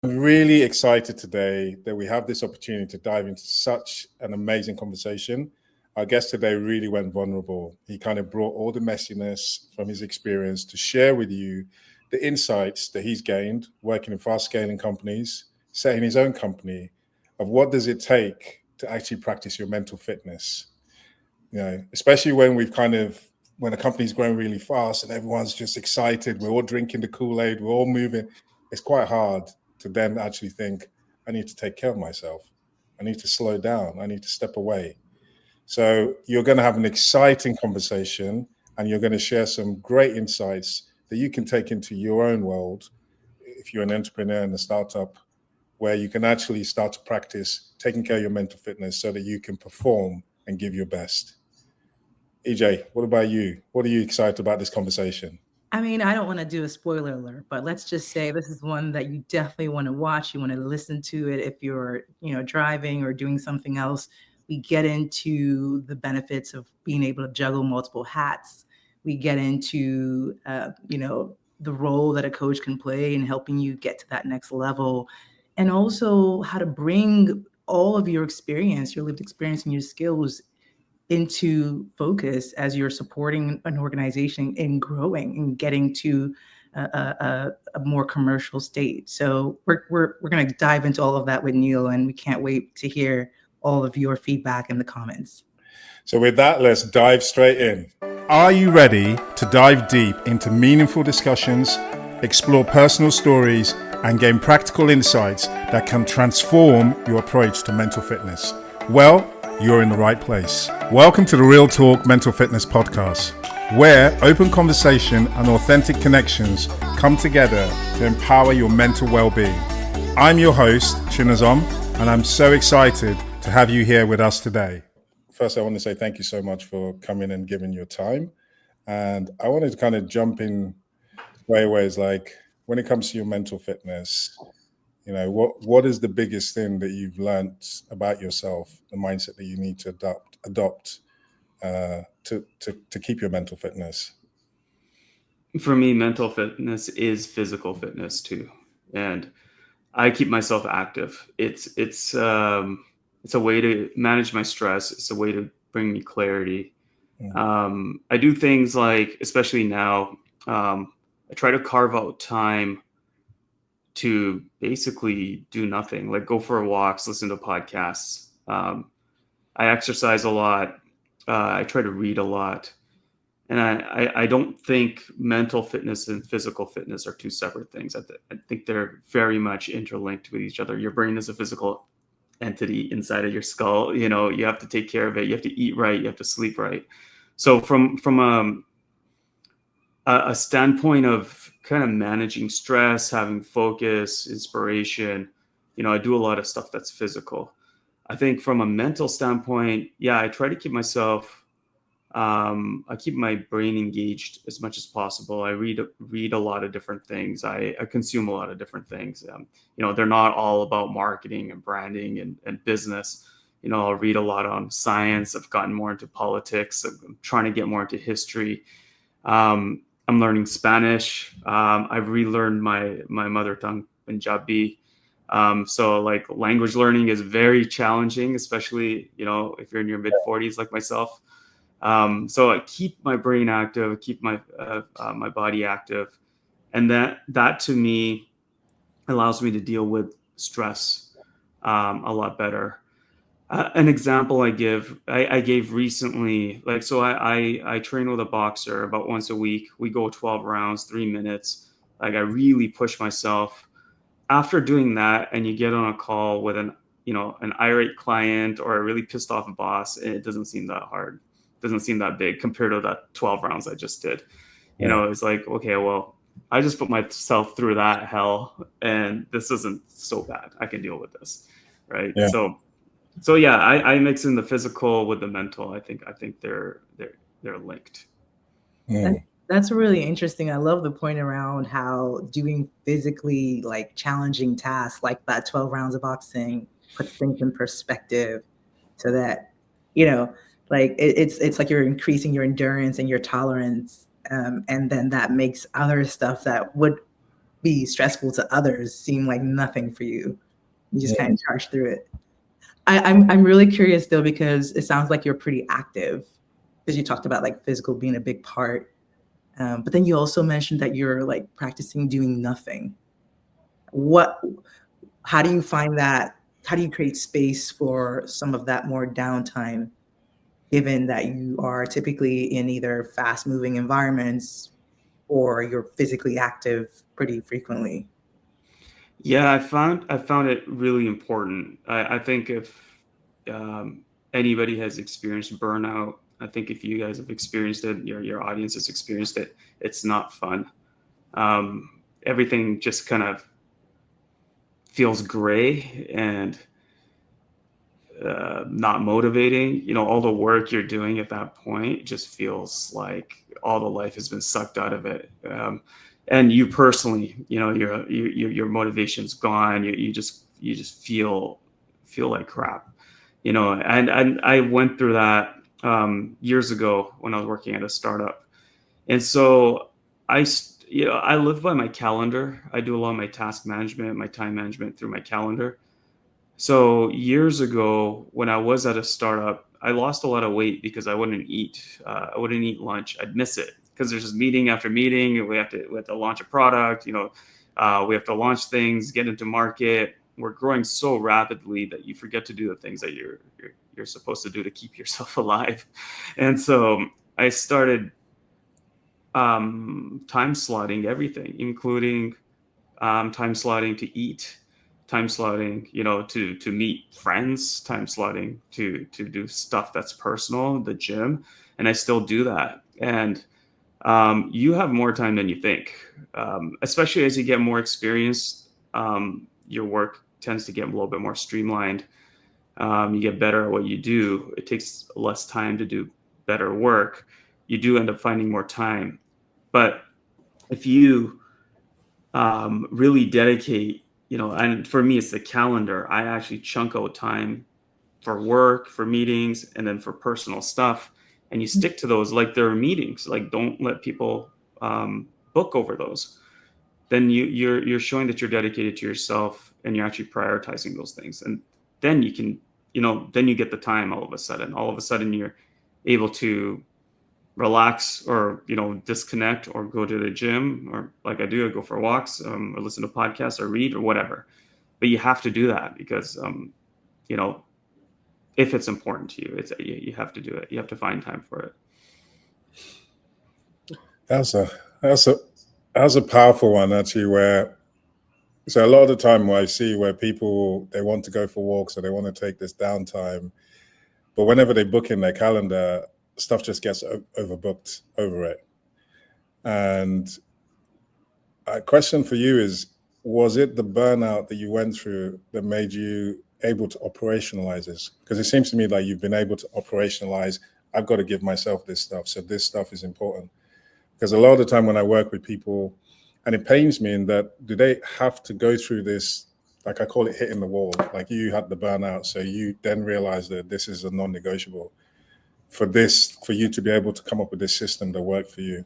I'm really excited today that we have this opportunity to dive into such an amazing conversation. Our guest today really went vulnerable. He kind of brought all the messiness from his experience to share with you the insights that he's gained working in fast scaling companies, setting his own company, of what does it take to actually practice your mental fitness. Especially when when a company's growing really fast and everyone's just excited, we're all drinking the Kool-Aid, we're all moving. It's quite hard to then actually think, I need to take care of myself. I need to slow down. I need to step away. So you're going to have an exciting conversation and you're going to share some great insights that you can take into your own world if you're an entrepreneur in a startup, where you can actually start to practice taking care of your mental fitness so that you can perform and give your best. EJ, what about you? What are you excited about this conversation? I mean, I don't want to do a spoiler alert, but let's just say this is one that you definitely want to watch. You want to listen to it if you're, driving or doing something else. We get into the benefits of being able to juggle multiple hats. We get into, the role that a coach can play in helping you get to that next level, and also how to bring all of your experience, your lived experience, and your skills into focus as you're supporting an organization in growing and getting to a more commercial state. So we're going to dive into all of that with Neel, and we can't wait to hear all of your feedback in the comments. So with that, let's dive straight in. Are you ready to dive deep into meaningful discussions, explore personal stories, and gain practical insights that can transform your approach to mental fitness? Well, you're in the right place. Welcome to the Real Talk Mental Fitness Podcast, where open conversation and authentic connections come together to empower your mental well-being. I'm your host, Chinazom, and I'm so excited to have you here with us today. First, I want to say thank you so much for coming and giving your time. And I wanted to kind of jump in straight away. It's like, when it comes to your mental fitness, what is the biggest thing that you've learned about yourself, the mindset that you need to adopt to keep your mental fitness? For me, mental fitness is physical fitness too, and I keep myself active. It's a way to manage my stress. It's a way to bring me clarity. I do things like, especially now, I try to carve out time to basically do nothing, like go for walks, listen to podcasts. I exercise a lot. I try to read a lot. And I don't think mental fitness and physical fitness are two separate things. I think they're very much interlinked with each other. Your brain is a physical entity inside of your skull. You have to take care of it. You have to eat right. You have to sleep right. So from a standpoint of kind of managing stress, having focus, inspiration, I do a lot of stuff that's physical. I think from a mental standpoint, I try to keep myself, I keep my brain engaged as much as possible. I read a lot of different things. I consume a lot of different things. They're not all about marketing and branding and business. I'll read a lot on science. I've gotten more into politics. I'm trying to get more into history. I'm learning Spanish. I've relearned my mother tongue, Punjabi. So like language learning is very challenging, especially, if you're in your mid 40s like myself. So I keep my brain active, keep my body active. And that to me allows me to deal with stress a lot better. An example I gave recently, so I train with a boxer about once a week. We go 12 rounds, 3 minutes. Like I really push myself. After doing that, and you get on a call with an irate client or a really pissed off boss, it doesn't seem that hard. It doesn't seem that big compared to that 12 rounds I just did. It's like, okay, well, I just put myself through that hell, and this isn't so bad. I can deal with this, right? Yeah. So yeah, I mix in the physical with the mental. I think they're linked. That's really interesting. I love the point around how doing physically like challenging tasks like that 12 rounds of boxing puts things in perspective, so that, like it's like you're increasing your endurance and your tolerance. And then that makes other stuff that would be stressful to others seem like nothing for you. You just kind of charge through it. I'm really curious though, because it sounds like you're pretty active, because you talked about like physical being a big part. But then you also mentioned that you're like practicing doing nothing. How do you find that? How do you create space for some of that more downtime, given that you are typically in either fast moving environments or you're physically active pretty frequently? Yeah, I found it really important. I think if anybody has experienced burnout, I think if you guys have experienced it, your audience has experienced it, it's not fun. Everything just kind of feels gray and not motivating. You know, all the work you're doing at that point just feels like all the life has been sucked out of it. And you personally, you know, your motivation's gone. You just feel like crap, you know. And I went through that years ago when I was working at a startup, and so I live by my calendar. I do a lot of my task management, my time management through my calendar. So years ago, when I was at a startup, I lost a lot of weight because I wouldn't eat. I wouldn't eat lunch. I'd miss it because there's just meeting after meeting, and we have to launch a product. You know, we have to launch things, get into market. We're growing so rapidly that you forget to do the things that you're supposed to do to keep yourself alive. And so I started time slotting everything, including time slotting to eat, time slotting, you know, to meet friends, time slotting to do stuff that's personal, the gym, and I still do that. And you have more time than you think, especially as you get more experience. Your work tends to get a little bit more streamlined. You get better at what you do. It takes less time to do better work. You do end up finding more time. But if you really dedicate, you know, and for me, it's the calendar. I actually chunk out time for work, for meetings, and then for personal stuff. And you stick to those like they're meetings. Like, don't let people book over those. Then you're showing that you're dedicated to yourself and you're actually prioritizing those things. And then you can, you know, then you get the time all of a sudden. All of a sudden you're able to relax or, you know, disconnect or go to the gym, or like I do, I go for walks, or listen to podcasts or read or whatever. But you have to do that because, you know, if it's important to you, you have to do it. You have to find time for it. That's a powerful one, actually, where so a lot of the time where I see where people, they want to go for walks or they want to take this downtime, but whenever they book in their calendar, stuff just gets overbooked over it. And a question for you is, was it the burnout that you went through that made you able to operationalize this? Because it seems to me like you've been able to operationalize, I've got to give myself this stuff, so this stuff is important. Because a lot of the time when I work with people, and it pains me in that, do they have to go through this, like I call it hitting the wall, like you had the burnout, so you then realize that this is a non-negotiable for you to be able to come up with this system that worked for you?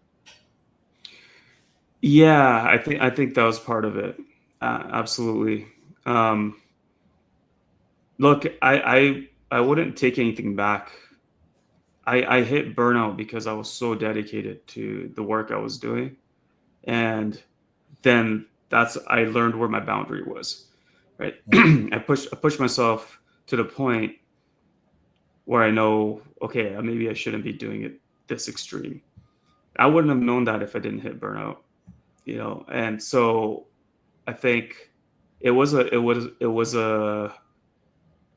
Yeah, I think that was part of it. Absolutely. Look, I wouldn't take anything back. I hit burnout because I was so dedicated to the work I was doing. And then I learned where my boundary was, right? I pushed myself to the point where I know, okay, maybe I shouldn't be doing it this extreme. I wouldn't have known that if I didn't hit burnout, you know? And so I think it was a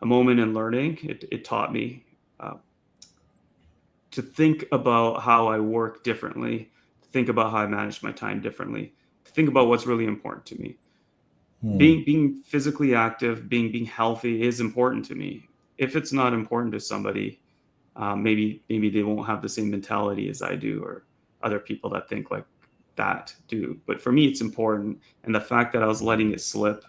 moment in learning. It taught me to think about how I work differently, to think about how I manage my time differently, to think about what's really important to me. Being physically active, being healthy is important to me. If it's not important to somebody, maybe they won't have the same mentality as I do, or other people that think like that do. But for me, it's important, and the fact that I was letting it slip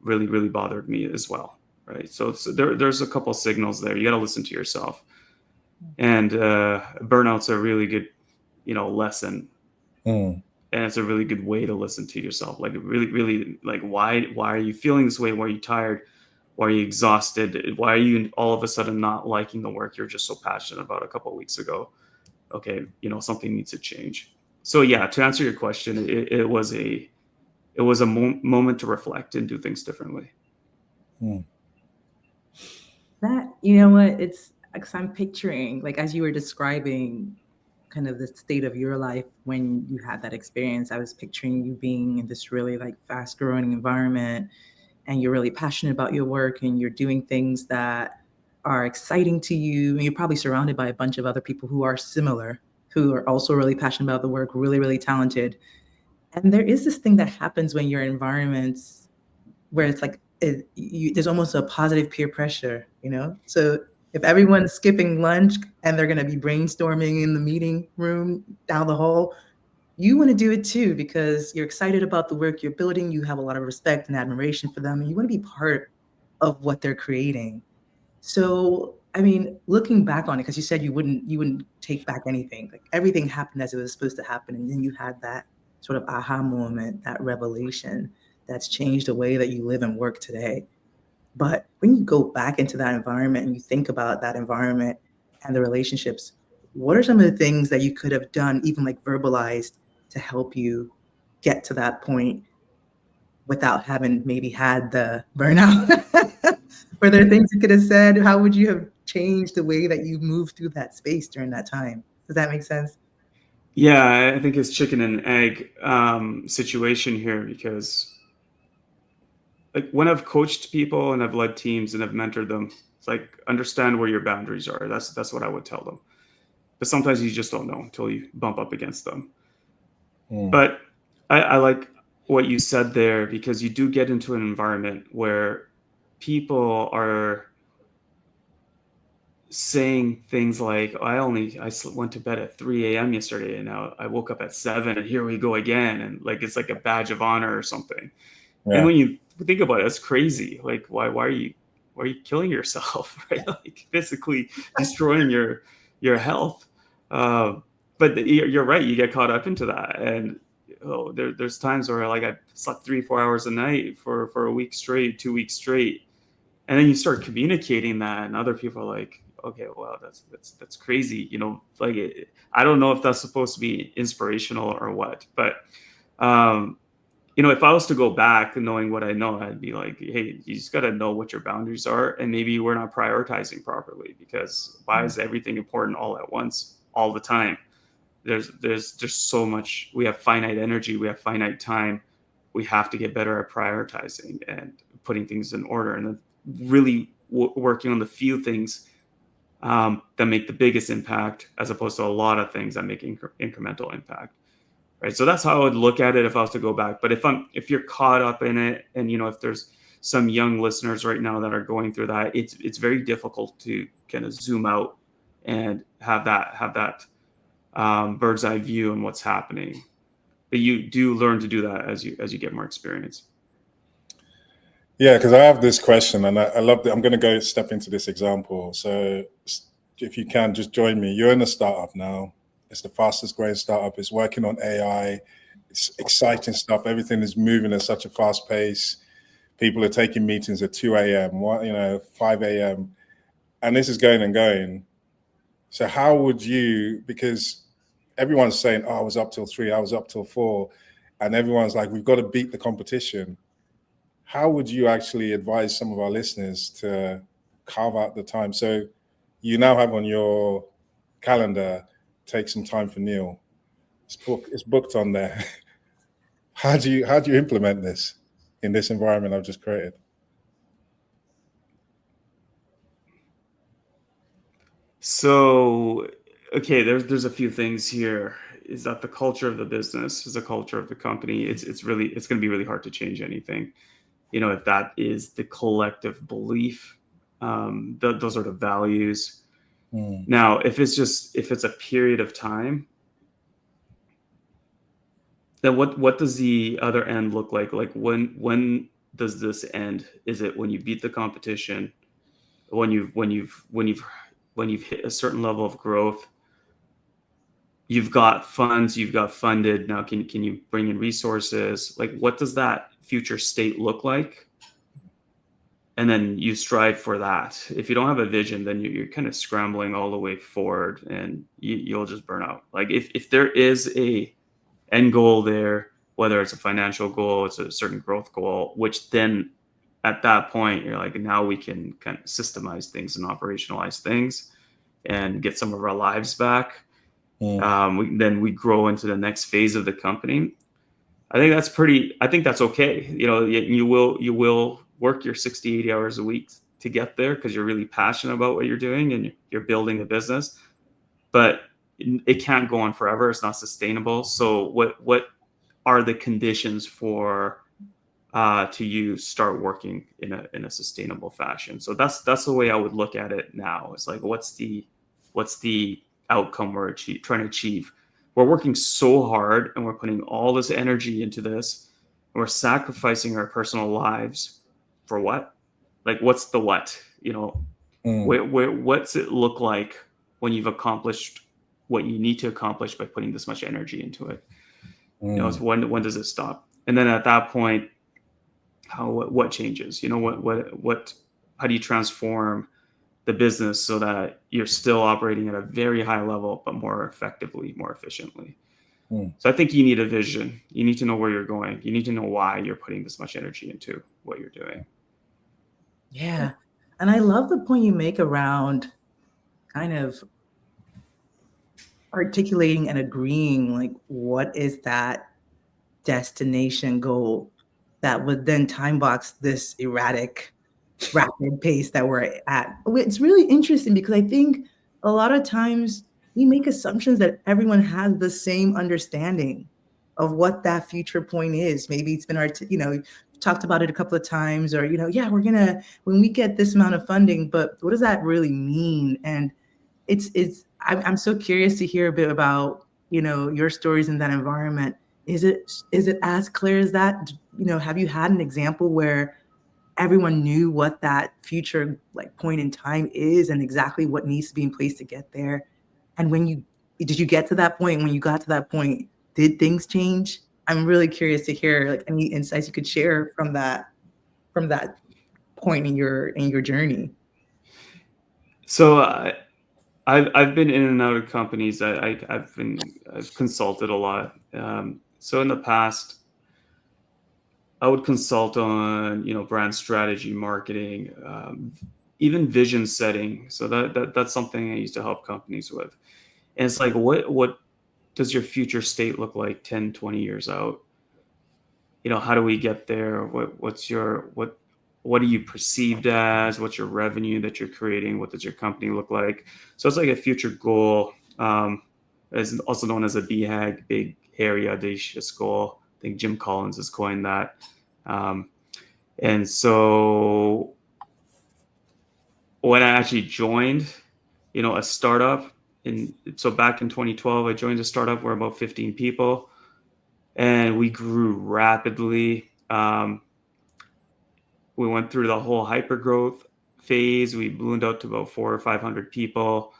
really bothered me as well, right? So there's a couple signals there. You got to listen to yourself, and burnout's a really good, you know, lesson. And it's a really good way to listen to yourself. Like really, like, why are you feeling this way? Why are you tired? Why are you exhausted? Why are you all of a sudden not liking the work you're just so passionate about a couple of weeks ago? Okay, something needs to change. So yeah, to answer your question, it was a moment to reflect and do things differently. That, you know what, it's because I'm picturing, like, as you were describing kind of the state of your life when you had that experience, I was picturing you being in this really like fast growing environment, and you're really passionate about your work, and you're doing things that are exciting to you, and you're probably surrounded by a bunch of other people who are similar, who are also really passionate about the work, really, really talented. And there is this thing that happens when you're in environments where it's like there's almost a positive peer pressure, So if everyone's skipping lunch and they're going to be brainstorming in the meeting room down the hall, you want to do it too because you're excited about the work you're building. You have a lot of respect and admiration for them, and you want to be part of what they're creating. So, I mean, looking back on it, because you said you wouldn't take back anything. Like everything happened as it was supposed to happen, and then you had that sort of aha moment, that revelation that's changed the way that you live and work today. But when you go back into that environment and you think about that environment and the relationships, what are some of the things that you could have done, even like verbalized, to help you get to that point without having maybe had the burnout? Were there things you could have said? How would you have changed the way that you moved through that space during that time? Does that make sense? Yeah, I think it's chicken and egg situation here, because like when I've coached people and I've led teams and I've mentored them, it's like, understand where your boundaries are. That's what I would tell them. But sometimes you just don't know until you bump up against them. But I like what you said there, because you do get into an environment where people are saying things like, I went to bed at 3 a.m. yesterday, and now I woke up at 7, and here we go again. And like, it's like a badge of honor or something. Yeah. And when you think about it, it's crazy. Like, why are you killing yourself? Right? Like physically destroying your health. But you're right. You get caught up into that. And there's times where like I slept 3-4 hours a night for a week straight, 2 weeks straight. And then you start communicating that, and other people are like, okay, wow, that's crazy. Like I don't know if that's supposed to be inspirational or what, but if I was to go back and knowing what I know, I'd be like, hey, you just got to know what your boundaries are, and maybe we're not prioritizing properly, because why is everything important all at once, all the time? There's just so much. We have finite energy, we have finite time. We have to get better at prioritizing and putting things in order, and then really working on the few things that make the biggest impact, as opposed to a lot of things that make incremental impact. Right. So that's how I would look at it if I was to go back. But if you're caught up in it, and if there's some young listeners right now that are going through that, it's very difficult to kind of zoom out and have that bird's eye view on what's happening. But you do learn to do that as you get more experience. Yeah, because I have this question, and I love that. I'm going to step into this example. So if you can, just join me. You're in a startup now. It's the fastest growing startup. It's working on AI. It's exciting stuff. Everything is moving at such a fast pace. People are taking meetings at 2 a.m., 5 a.m. And this is going and going. So how would you, because everyone's saying, oh, I was up till 3, I was up till 4. And everyone's like, we've got to beat the competition. How would you actually advise some of our listeners to carve out the time? So you now have on your calendar, take some time for Neel. It's booked on there. How do you implement this in this environment I've just created? So, okay, there's a few things here. Is that the culture of the business, is the culture of the company? It's going to be really hard to change anything. If that is the collective belief, those are the values. Now, if it's a period of time, then what does the other end look like? Like when does this end? Is it when you beat the competition? When you've hit a certain level of growth? you've got funds, you've got funded. Now, can you bring in resources? Like, what does that future state look like? And then you strive for that. If you don't have a vision, then you're kind of scrambling all the way forward, and you'll just burn out. Like, if there is a end goal there, whether it's a financial goal, it's a certain growth goal, which then at that point, you're like, now we can kind of systemize things and operationalize things and get some of our lives back. Then we grow into the next phase of the company. I think that's okay. You will work your 60, 80 hours a week to get there because you're really passionate about what you're doing and you're building a business, but it can't go on forever. It's not sustainable. So what are the conditions for to you start working in a sustainable fashion? So that's the way I would look at it now. It's like, what's the outcome we're trying to achieve? We're working so hard and we're putting all this energy into this, and we're sacrificing our personal lives for what? Like, what's the what? What's it look like when you've accomplished what you need to accomplish by putting this much energy into it? It's when does it stop? And then at that point, what changes? How do you transform the business so that you're still operating at a very high level, but more effectively, more efficiently? So I think you need a vision. You need to know where you're going. You need to know why you're putting this much energy into what you're doing. Yeah. And I love the point you make around kind of articulating and agreeing, like, what is that destination goal that would then time box this erratic, rapid pace that we're at. It's really interesting because I think a lot of times we make assumptions that everyone has the same understanding of what that future point is. Maybe it's been talked about it a couple of times, or yeah, we're gonna, when we get this amount of funding, but what does that really mean? And I'm so curious to hear a bit about your stories in that environment. Is it as clear as that? Have you had an example where everyone knew what that future point in time is and exactly what needs to be in place to get there? And did you get to that point? When you got to that point, did things change? I'm really curious to hear any insights you could share from that point in your journey. So I've been in and out of companies. I've consulted a lot. So in the past, I would consult on brand strategy, marketing, even vision setting. So that's something I used to help companies with. And it's like, what does your future state look like 10, 20 years out? How do we get there? What are you perceived as? What's your revenue that you're creating? What does your company look like? So it's like a future goal, is also known as a BHAG, big, hairy, audacious goal. I think Jim Collins has coined that. And so when I actually joined, a startup, so back in 2012, I joined a startup. We're about 15 people, and we grew rapidly. We went through the whole hypergrowth phase. We ballooned out to about 400 or 500 people.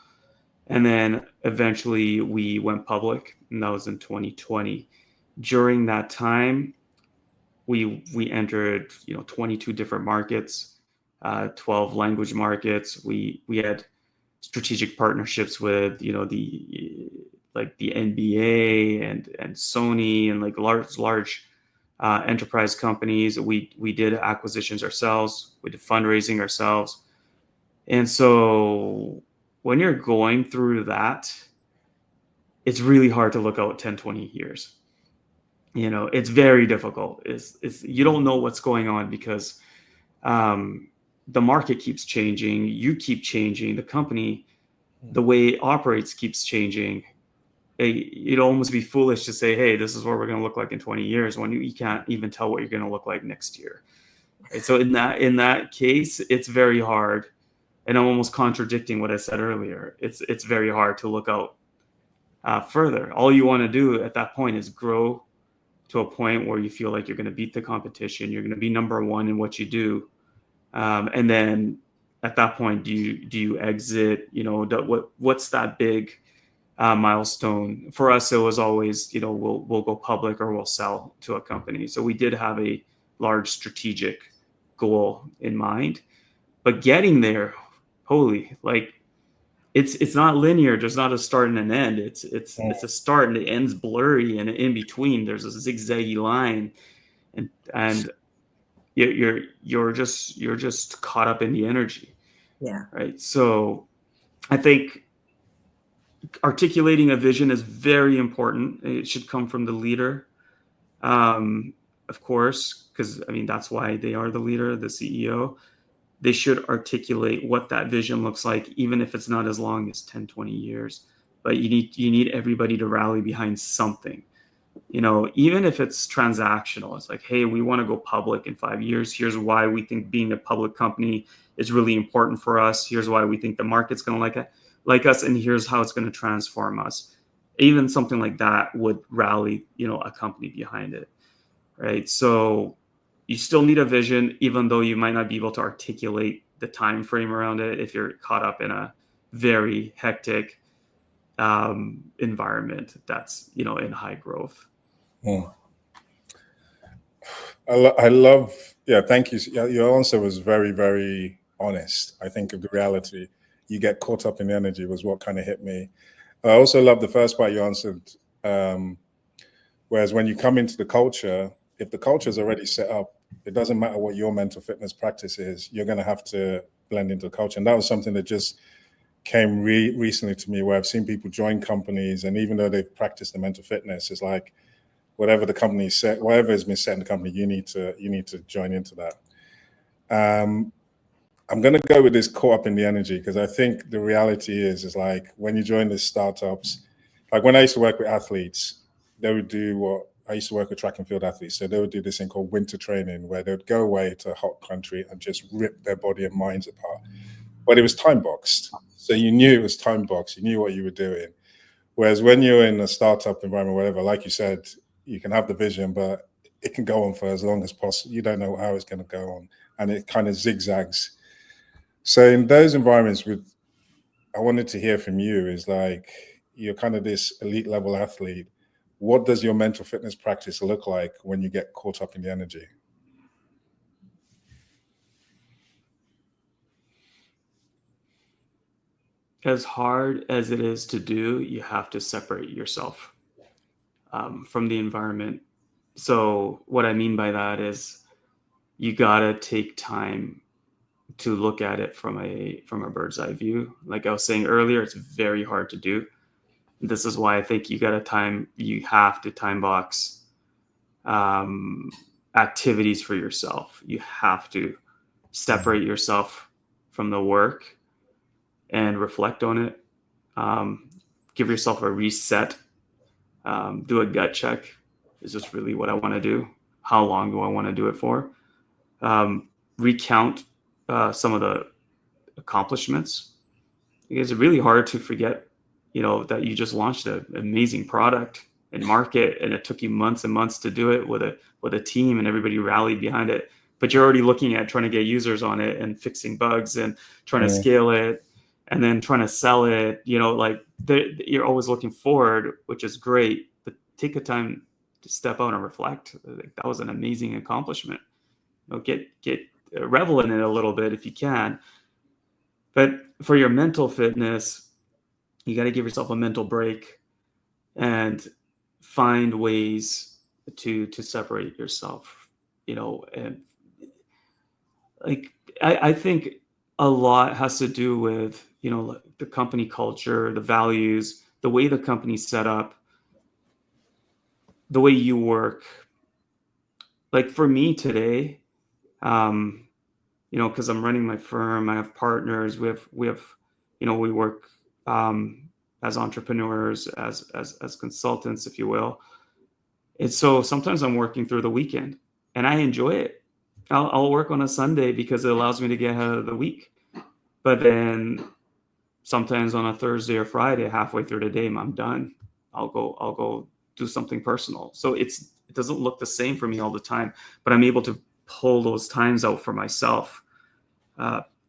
And then eventually we went public, and that was in 2020. During that time, we entered 22 different markets, 12 language markets. We had strategic partnerships with the NBA and Sony and large enterprise companies. We did acquisitions ourselves. We did fundraising ourselves. And so when you're going through that, it's really hard to look out 10, 20 years. It's very difficult. You don't know what's going on because the market keeps changing. You keep changing. The company, the way it operates keeps changing. It'd almost be foolish to say, hey, this is what we're going to look like in 20 years when you can't even tell what you're going to look like next year. Right? So in that case, it's very hard. And I'm almost contradicting what I said earlier. It's very hard to look out further. All you want to do at that point is grow to a point where you feel like you're going to beat the competition. You're going to be number one in what you do. And then at that point, do you exit? What's that big milestone. For us, it was always, we'll go public or we'll sell to a company. So we did have a large strategic goal in mind, but getting there, holy, like it's not linear. There's not a start and an end. It's a start and the end's blurry, and in between there's a zigzaggy line, and you're just caught up in the energy. Yeah. Right. So I think articulating a vision is very important. It should come from the leader, of course, because that's why they are the leader, the CEO. They should articulate what that vision looks like, even if it's not as long as 10, 20 years. But you need everybody to rally behind something. Even if it's transactional, it's like, hey, we want to go public in 5 years. Here's why we think being a public company is really important for us. Here's why we think the market's going to like us, and here's how it's going to transform us. Even something like that would rally, a company behind it, right? So you still need a vision, even though you might not be able to articulate the time frame around it if you're caught up in a very hectic environment that's, in high growth. I love, thank you. Your answer was very, very honest. I think of the reality. You get caught up in the energy was what kind of hit me. I also love the first part you answered. Whereas when you come into the culture, if the culture is already set up, it doesn't matter what your mental fitness practice is, you're going to have to blend into the culture. And that was something that just came recently to me, where I've seen people join companies, and even though they've practiced the mental fitness, it's like whatever the company set, whatever has been set in the company, you need to join into that. I'm going to go with this caught up in the energy, because I think the reality is like when you join these startups, like when I used to work with athletes, they would do what I used to work with track and field athletes. So they would do this thing called winter training, where they would go away to a hot country and just rip their body and minds apart. But it was time boxed. So you knew it was time boxed. You knew what you were doing. Whereas when you're in a startup environment, whatever, like you said, you can have the vision, but it can go on for as long as possible. You don't know how it's going to go on, and it kind of zigzags. So in those environments, I wanted to hear from you is like, you're kind of this elite level athlete. What does your mental fitness practice look like when you get caught up in the energy? As hard as it is to do, you have to separate yourself from the environment. So what I mean by that is you gotta take time to look at it from a bird's eye view. Like I was saying earlier, it's very hard to do. This is why I think you have to time box activities for yourself. You have to separate yourself from the work and reflect on it. Give yourself a reset. Do a gut check. Is this really what I want to do? How long do I want to do it for? Recount some of the accomplishments. It's really hard to forget, that you just launched an amazing product and market, and it took you months and months to do it with a team, and everybody rallied behind it. But you're already looking at trying to get users on it and fixing bugs and trying to scale it, and then trying to sell it. You're always looking forward, which is great. But take the time to step out and reflect. That was an amazing accomplishment. Get revel in it a little bit if you can. But for your mental fitness, you got to give yourself a mental break and find ways to separate yourself. And like I think a lot has to do with the company culture, the values, the way the company's set up, the way you work. Like for me today, because I'm running my firm, I have partners. We work as entrepreneurs, as consultants, if you will. And so sometimes I'm working through the weekend, and I enjoy it. I'll work on a Sunday because it allows me to get ahead of the week. But then sometimes on a Thursday or Friday, halfway through the day, I'm done. I'll go do something personal. So it doesn't look the same for me all the time, but I'm able to pull those times out for myself.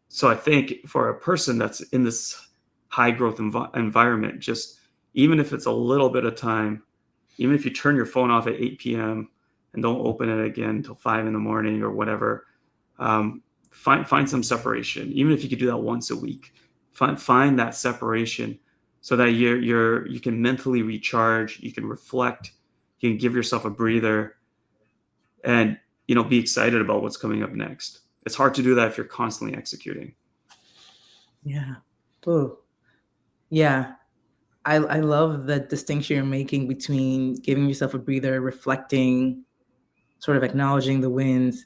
So I think for a person that's in this high growth environment, just even if it's a little bit of time, even if you turn your phone off at 8 p.m. and don't open it again until 5 in the morning or whatever, find some separation. Even if you could do that once a week, find that separation so that you can mentally recharge, you can reflect, you can give yourself a breather, and be excited about what's coming up next. It's hard to do that if you're constantly executing. Yeah. Ooh. Yeah. I love the distinction you're making between giving yourself a breather, reflecting, sort of acknowledging the wins,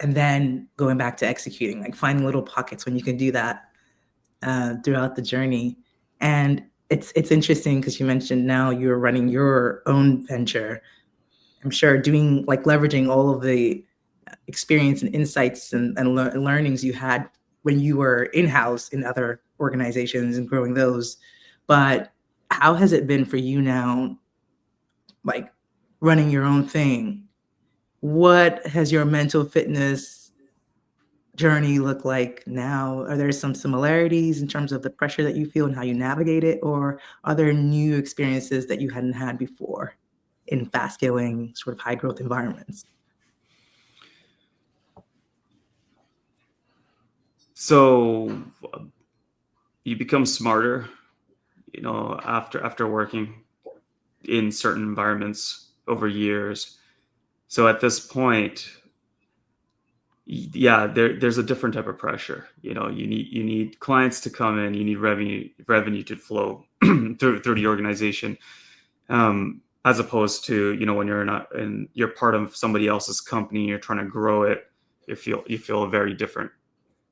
and then going back to executing, like finding little pockets when you can do that throughout the journey. And it's interesting because you mentioned now you're running your own venture. I'm sure doing like leveraging all of the experience and insights and learnings you had when you were in-house in other organizations and growing those. But how has it been for you now, like running your own thing? What has your mental fitness journey look like now? Are there some similarities in terms of the pressure that you feel and how you navigate it? Or are there new experiences that you hadn't had before in fast scaling, sort of high growth environments? So you become smarter, after working in certain environments over years. So at this point, yeah, there's a different type of pressure. You need clients to come in, you need revenue to flow through the organization, as opposed to when you're part of somebody else's company, you're trying to grow it. You feel very different.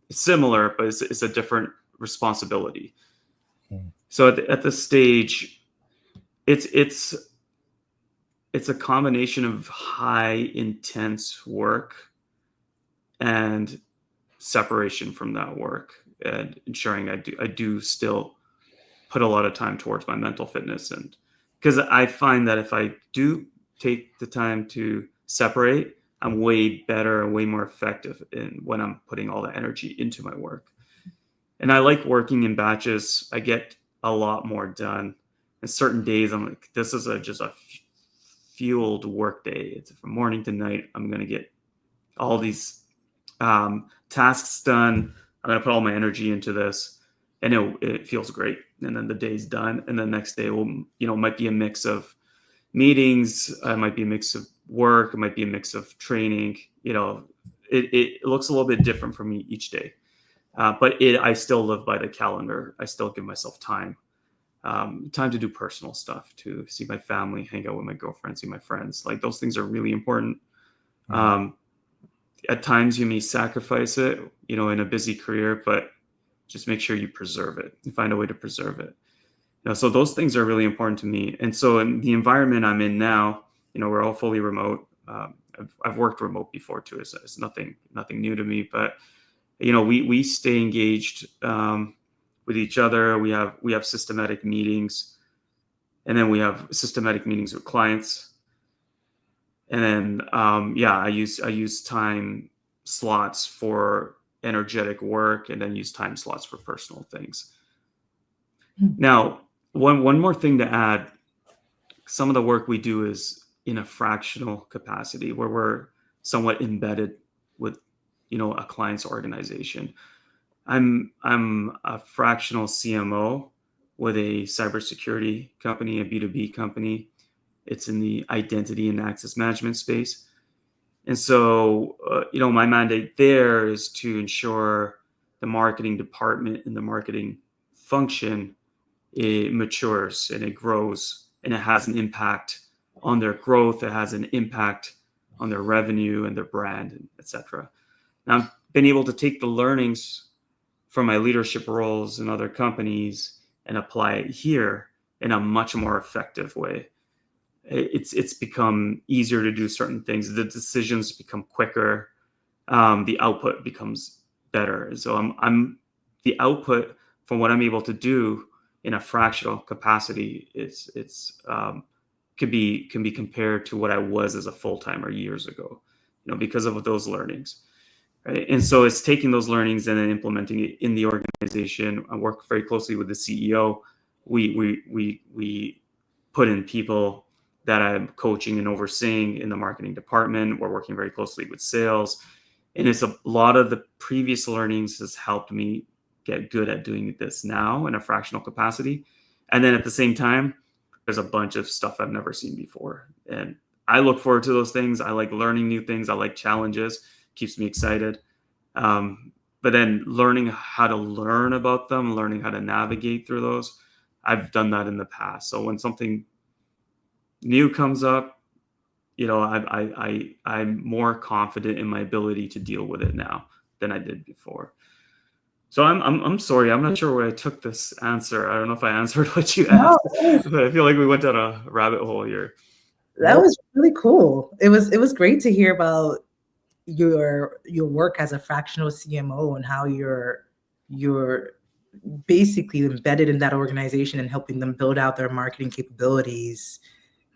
It's similar, but it's a different responsibility. So at this stage, it's a combination of high intense work and separation from that work, and ensuring I do still put a lot of time towards my mental fitness. And because I find that if I do take the time to separate, I'm way better and way more effective when I'm putting all the energy into my work. And I like working in batches. I get a lot more done. And certain days I'm like, this is just a fueled work day. It's from morning to night. I'm going to get all these tasks done. I'm going to put all my energy into this, and it feels great. And then the day's done. And the next day might be a mix of meetings. It might be a mix of work. It might be a mix of training. It looks a little bit different for me each day. But I still live by the calendar. I still give myself time to do personal stuff, to see my family, hang out with my girlfriend, see my friends. Like, those things are really important. At times you may sacrifice it, in a busy career, but just make sure you preserve it and find a way to preserve it. So those things are really important to me. And so in the environment I'm in now, we're all fully remote. I've worked remote before too. It's nothing new to me, but we stay engaged with each other. We have systematic meetings, and then we have systematic meetings with clients. And then, I use time slots for energetic work, and then use time slots for personal things. Now, one more thing to add: some of the work we do is in a fractional capacity, where we're somewhat embedded with, a client's organization. I'm a fractional CMO with a cybersecurity company, a B2B company. It's in the identity and access management space. And so, my mandate there is to ensure the marketing department and the marketing function, it matures and it grows, and it has an impact on their growth. It has an impact on their revenue and their brand, et cetera. Now, I've been able to take the learnings from my leadership roles in other companies and apply it here in a much more effective way. It's become easier to do certain things. The decisions become quicker. The output becomes better. So I'm the output from what I'm able to do in a fractional capacity. Can be compared to what I was as a full-timer years ago, because of those learnings. Right? And so it's taking those learnings and then implementing it in the organization. I work very closely with the CEO we put in people that I'm coaching and overseeing in the marketing department. We're working very closely with sales. And it's a lot of the previous learnings has helped me get good at doing this now in a fractional capacity. And then at the same time, there's a bunch of stuff I've never seen before. And I look forward to those things. I like learning new things. I like challenges, keeps me excited. But then learning how to learn about them, learning how to navigate through those, I've done that in the past. So when something new comes up, I'm more confident in my ability to deal with it now than I did before. So I'm sorry. I'm not sure where I took this answer. I don't know if I answered what you asked, but I feel like we went down a rabbit hole here. That was really cool. It was great to hear about your work as a fractional CMO and how you're basically embedded in that organization and helping them build out their marketing capabilities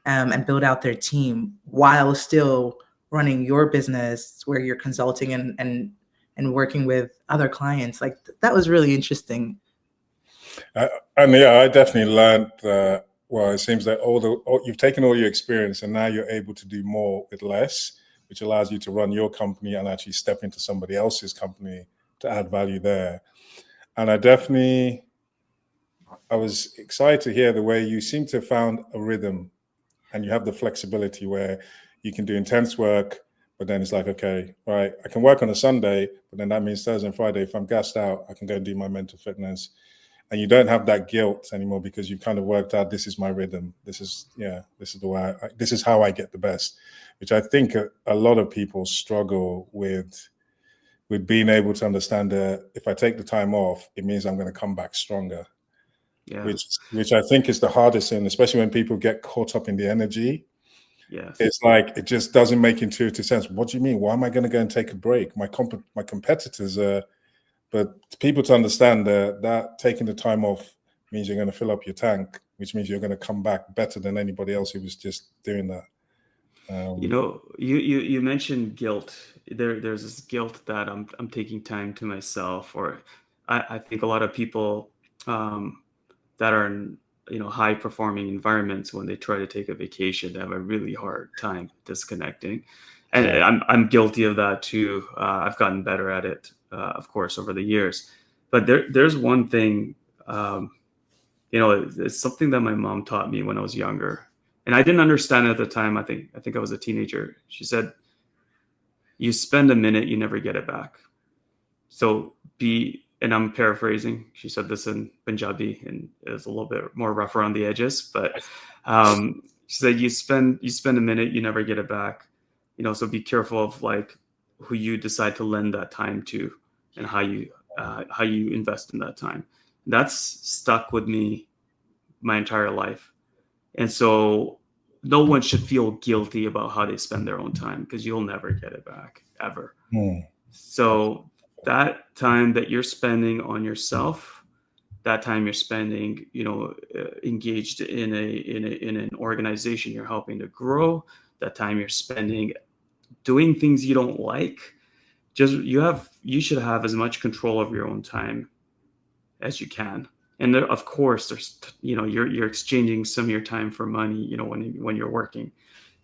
and build out their team while still running your business where you're consulting and working with other clients. Like that was really interesting. And yeah, I definitely learned that. Well, it seems that you've taken all your experience and now you're able to do more with less, which allows you to run your company and actually step into somebody else's company to add value there. And I was excited to hear the way you seem to have found a rhythm and you have the flexibility where you can do intense work, but then it's like, okay, right, I can work on a Sunday, but then that means Thursday and Friday, if I'm gassed out, I can go and do my mental fitness. And you don't have that guilt anymore because you've kind of worked out, this is my rhythm. This is the way this is how I get the best, which I think a lot of people struggle with being able to understand that if I take the time off, it means I'm going to come back stronger. Yeah. Which I think is the hardest thing, especially when people get caught up in the energy. Yes. It's like, it just doesn't make intuitive sense. What do you mean? Why am I going to go and take a break? My competitors are, but people to understand that taking the time off means you're going to fill up your tank, which means you're going to come back better than anybody else who was just doing that. You mentioned guilt. There's this guilt that I'm taking time to myself, or I think a lot of people that are in high performing environments, when they try to take a vacation, they have a really hard time disconnecting, and yeah. I'm guilty of that too. I've gotten better at it, of course, over the years. But there's one thing, it's something that my mom taught me when I was younger. And I didn't understand it at the time. I think I was a teenager. She said, you spend a minute, you never get it back. So and I'm paraphrasing, she said this in Punjabi and it's a little bit more rough around the edges, but she said, you spend a minute, you never get it back. So be careful of like who you decide to lend that time to and how you invest in that time. That's stuck with me my entire life. And so no one should feel guilty about how they spend their own time, because you'll never get it back, ever. So that time that you're spending on yourself, that time you're spending, engaged in an organization you're helping to grow, that time you're spending doing things you don't like, you should have as much control of your own time as you can. And there, of course, there's, you're exchanging some of your time for money, when you're working,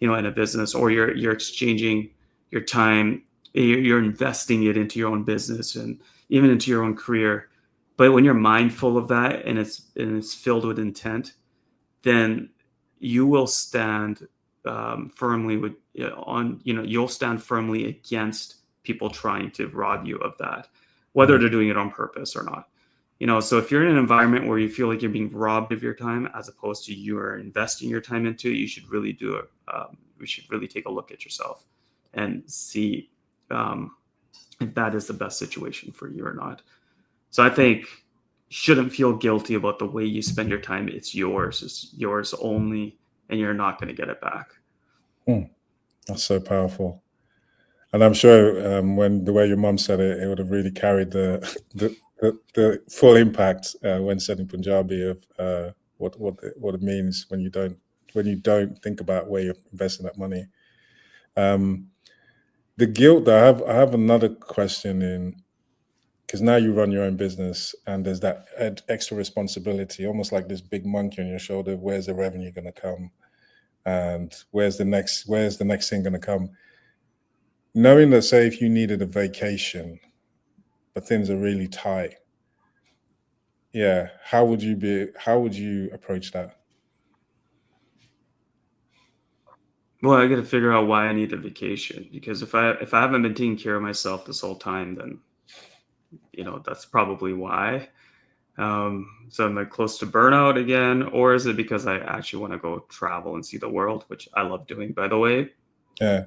in a business, or you're exchanging your time, you're investing it into your own business and even into your own career. But when you're mindful of that and it's filled with intent, then you will stand firmly you'll stand firmly against people trying to rob you of that, whether they're doing it on purpose or not. So if you're in an environment where you feel like you're being robbed of your time, as opposed to you are investing your time into it, you should really do it. We should really take a look at yourself and see if that is the best situation for you or not. So I think you shouldn't feel guilty about the way you spend your time. It's yours only, and you're not going to get it back. That's so powerful. And I'm sure when the way your mom said it, it would have really carried the full impact when said in Punjabi of what it means when you don't think about where you're investing that money. The guilt. I have another question because now you run your own business and there's that extra responsibility, almost like this big monkey on your shoulder. Where's the revenue going to come? And where's the next thing going to come? Knowing that, say, if you needed a vacation, but things are really tight, yeah, how would you approach that? Well, I got to figure out why I need a vacation, because if I haven't been taking care of myself this whole time, then that's probably why. So I'm like close to burnout again, or is it because I actually want to go travel and see the world, which I love doing, by the way. Yeah.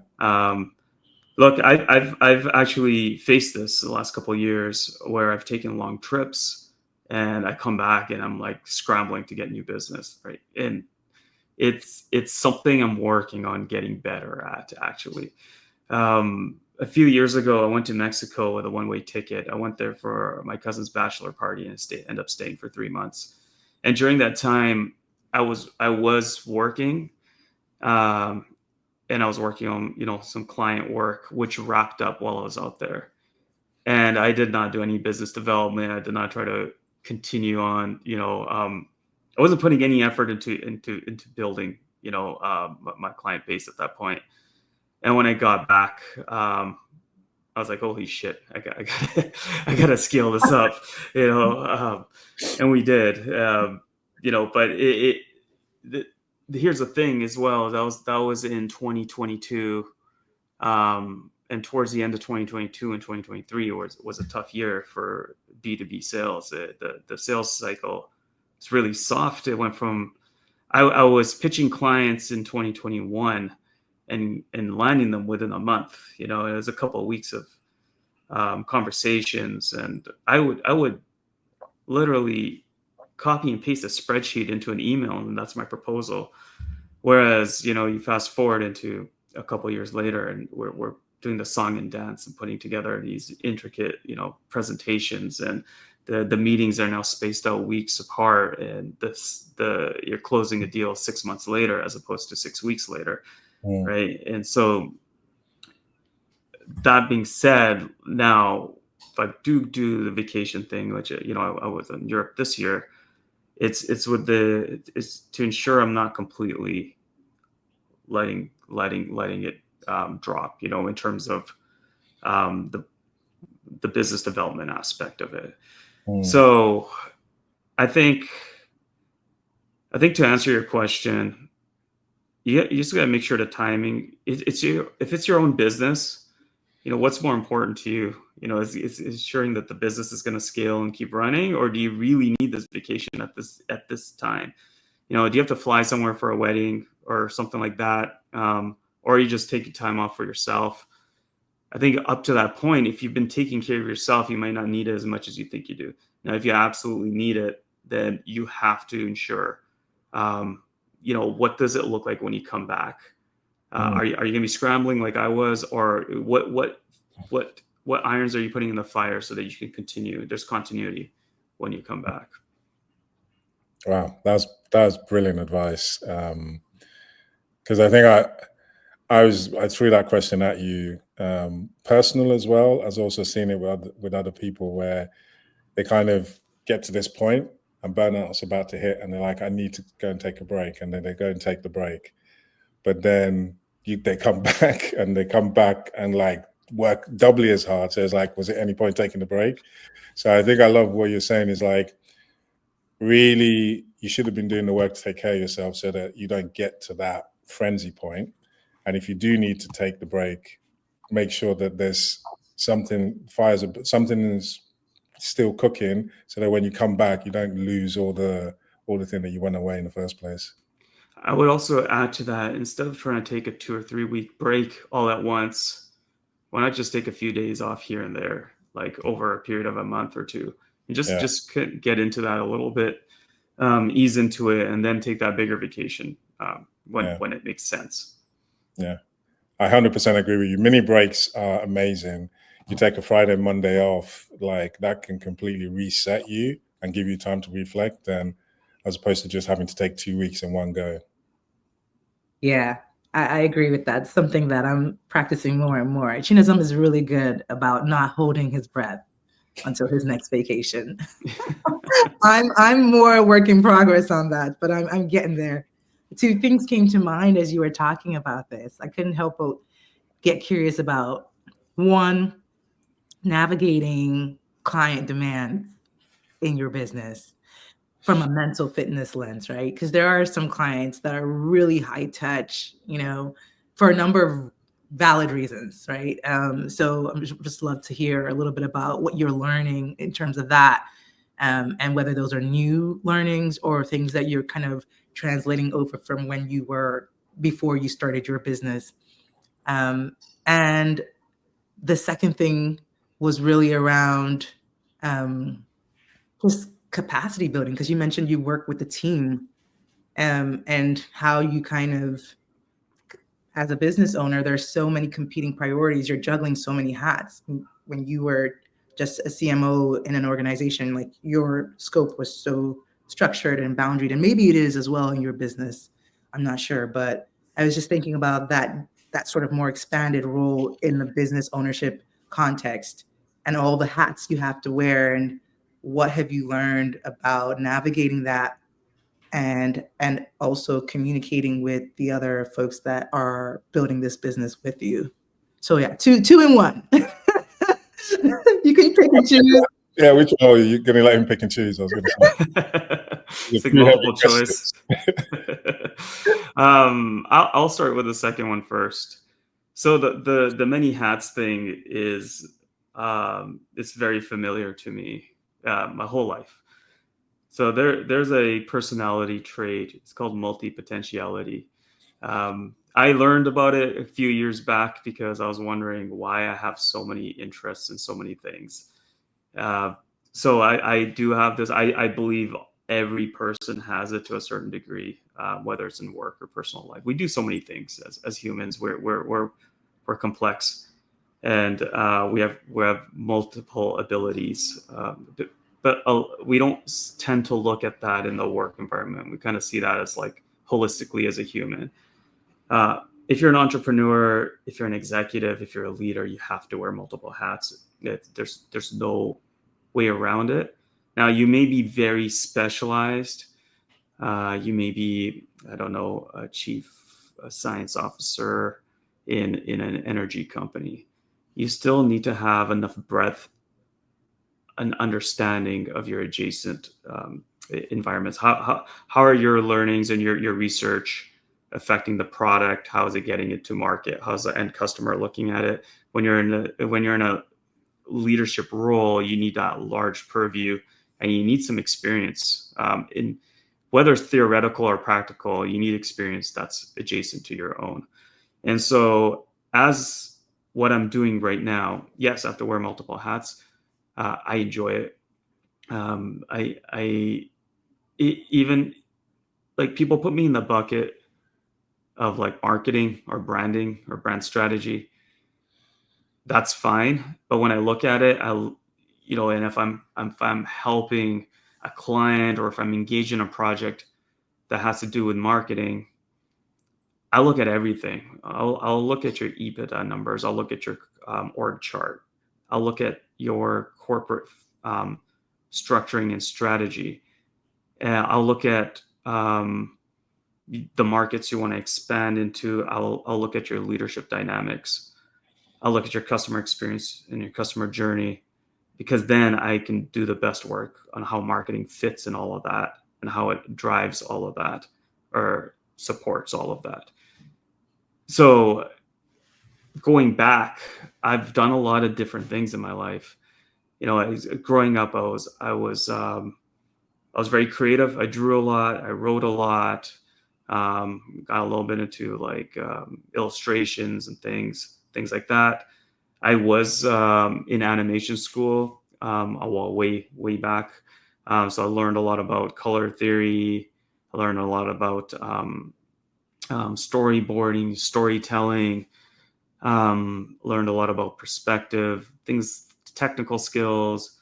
Look, I've actually faced this the last couple of years where I've taken long trips and I come back and I'm like scrambling to get new business, right? And it's something I'm working on getting better at, actually. A few years ago, I went to Mexico with a one-way ticket. I went there for my cousin's bachelor party and ended up staying for 3 months. And during that time, I was working, and I was working on some client work, which wrapped up while I was out there. And I did not do any business development. I did not try to continue on. I wasn't putting any effort into building my client base at that point. And when I got back, I was like, "Holy shit! I gotta scale this up," and we did. But here's the thing as well. That was in 2022, and towards the end of 2022 and 2023 was a tough year for B2B sales. The sales cycle was really soft. It went from I was pitching clients in 2021 and landing them within a month. It was a couple of weeks of conversations, and I would literally copy and paste a spreadsheet into an email, and that's my proposal. Whereas you fast forward into a couple of years later, and we're doing the song and dance and putting together these intricate presentations, and the meetings are now spaced out weeks apart, and you're closing a deal 6 months later as opposed to 6 weeks later. Right. And so that being said, now if I do the vacation thing, which I was in Europe this year, it's to ensure I'm not completely letting it drop, in terms of the business development aspect of it. So I think to answer your question, you just got to make sure the timing. If it's your own business, what's more important to you? Is ensuring that the business is going to scale and keep running, or do you really need this vacation at this time? Do you have to fly somewhere for a wedding or something like that, or you just take time off for yourself? I think up to that point, if you've been taking care of yourself, you might not need it as much as you think you do. Now, if you absolutely need it, then you have to ensure. What does it look like when you come back? Are you going to be scrambling like I was, or what irons are you putting in the fire so that you can continue? There's continuity when you come back. Wow, that's brilliant advice. Because I think I threw that question at you, personal as well as also seeing it with other people, where they kind of get to this point and burnout's about to hit, and they're like, I need to go and take a break, and then they go and take the break, but then they come back and like work doubly as hard. So it's like, was it any point taking the break? So I think I love what you're saying is like, really, you should have been doing the work to take care of yourself so that you don't get to that frenzy point. And if you do need to take the break, make sure that there's something is still cooking, so that when you come back, you don't lose all the thing that you went away in the first place. I would also add to that, instead of trying to take a 2 or 3 week break all at once, why not just take a few days off here and there, like over a period of a month or two? You just get into that a little bit, ease into it, and then take that bigger vacation when it makes sense. Yeah, I 100% agree with you. Mini breaks are amazing. You take a Friday, Monday off, like that can completely reset you and give you time to reflect, and as opposed to just having to take 2 weeks in one go. Yeah, I agree with that. It's something that I'm practicing more and more. Chinazom is really good about not holding his breath. until his next vacation. I'm more a work in progress on that, but I'm getting there. Two things came to mind as you were talking about this. I couldn't help but get curious about one, navigating client demands in your business from a mental fitness lens, right? Because there are some clients that are really high touch, for a number of valid reasons, right? So I'm just love to hear a little bit about what you're learning in terms of that, and whether those are new learnings or things that you're kind of translating over from when you were before you started your business. And the second thing was really around just capacity building, because you mentioned you work with the team, and how you kind of, as a business owner, there's so many competing priorities. You're juggling so many hats. When you were just a CMO in an organization, like your scope was so structured and boundaried, and maybe it is as well in your business. I'm not sure, but I was just thinking about that sort of more expanded role in the business ownership context and all the hats you have to wear, and what have you learned about navigating that, and also communicating with the other folks that are building this business with you. So yeah, two in one. You can pick and choose. Yeah, which one are you going to let him pick and choose? I was going to say. It's like multiple choice. I'll start with the second one first. So the many hats thing is it's very familiar to me my whole life. So there's a personality trait. It's called multi-potentiality. I learned about it a few years back because I was wondering why I have so many interests in so many things. So I do have this. I believe every person has it to a certain degree, whether it's in work or personal life. We do so many things as humans. We're complex, and we have multiple abilities. But we don't tend to look at that in the work environment. We kind of see that as like holistically as a human. If you're an entrepreneur, if you're an executive, if you're a leader, you have to wear multiple hats. There's no way around it. Now, you may be very specialized. You may be, I don't know, a chief science officer in an energy company. You still need to have enough breadth, an understanding of your adjacent environments. How are your learnings and your research affecting the product? How is it getting it to market? How's the end customer looking at it? When you're in a leadership role, you need that large purview, and you need some experience in whether it's theoretical or practical. You need experience that's adjacent to your own. And so, as what I'm doing right now, yes, I have to wear multiple hats. I enjoy it. Even like people put me in the bucket of like marketing or branding or brand strategy. That's fine. But when I look at it, and if I'm helping a client or if I'm engaged in a project that has to do with marketing, I look at everything. I'll look at your EBITDA numbers. I'll look at your org chart. I'll look at your corporate structuring and strategy. I'll look at the markets you want to expand into. I'll look at your leadership dynamics. I'll look at your customer experience and your customer journey, because then I can do the best work on how marketing fits in all of that and how it drives all of that or supports all of that. So going back, I've done a lot of different things in my life. Growing up, I was very creative. I drew a lot. I wrote a lot. Got a little bit into like illustrations and things like that. I was in animation school way back. So I learned a lot about color theory. I learned a lot about storyboarding, storytelling. Learned a lot about perspective, things, technical skills,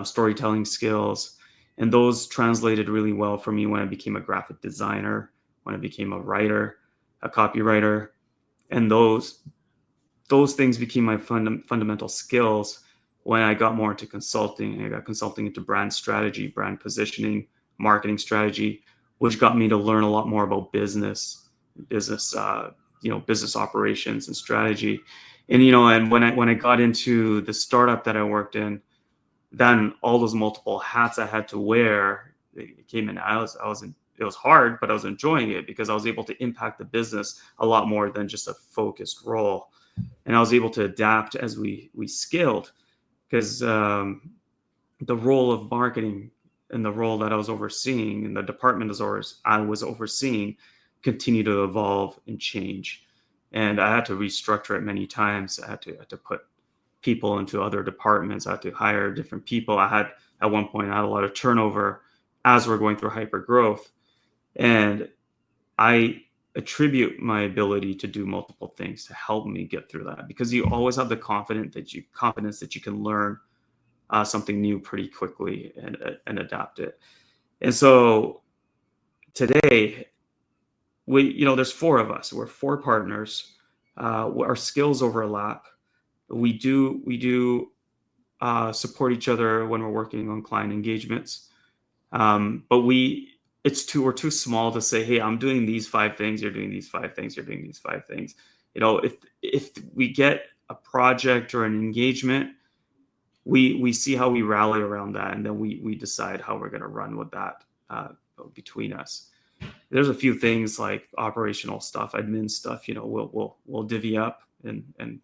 storytelling skills. And those translated really well for me when I became a graphic designer, when I became a writer, a copywriter. And those things became my fundamental skills when I got more into consulting. I got consulting into brand strategy, brand positioning, marketing strategy, which got me to learn a lot more about business, business operations and strategy. And, and when I got into the startup that I worked in, then all those multiple hats I had to wear, it came in. It was hard, but I was enjoying it because I was able to impact the business a lot more than just a focused role. And I was able to adapt as we scaled, because the role of marketing and the role that I was overseeing and the department I was overseeing continued to evolve and change. And I had to restructure it many times. I had to put people into other departments. I had to hire different people. At one point, I had a lot of turnover as we're going through hyper growth. And I attribute my ability to do multiple things to help me get through that, because you always have the confidence that you can learn something new pretty quickly and adapt it. And so today, there's 4 of us. We're 4 partners. Our skills overlap. We do support each other when we're working on client engagements. But we're too small to say, hey, I'm doing these 5 things, you're doing these 5 things, you're doing these 5 things. If we get a project or an engagement, we see how we rally around that, and then we decide how we're going to run with that between us. There's a few things like operational stuff, admin stuff, we'll divvy up and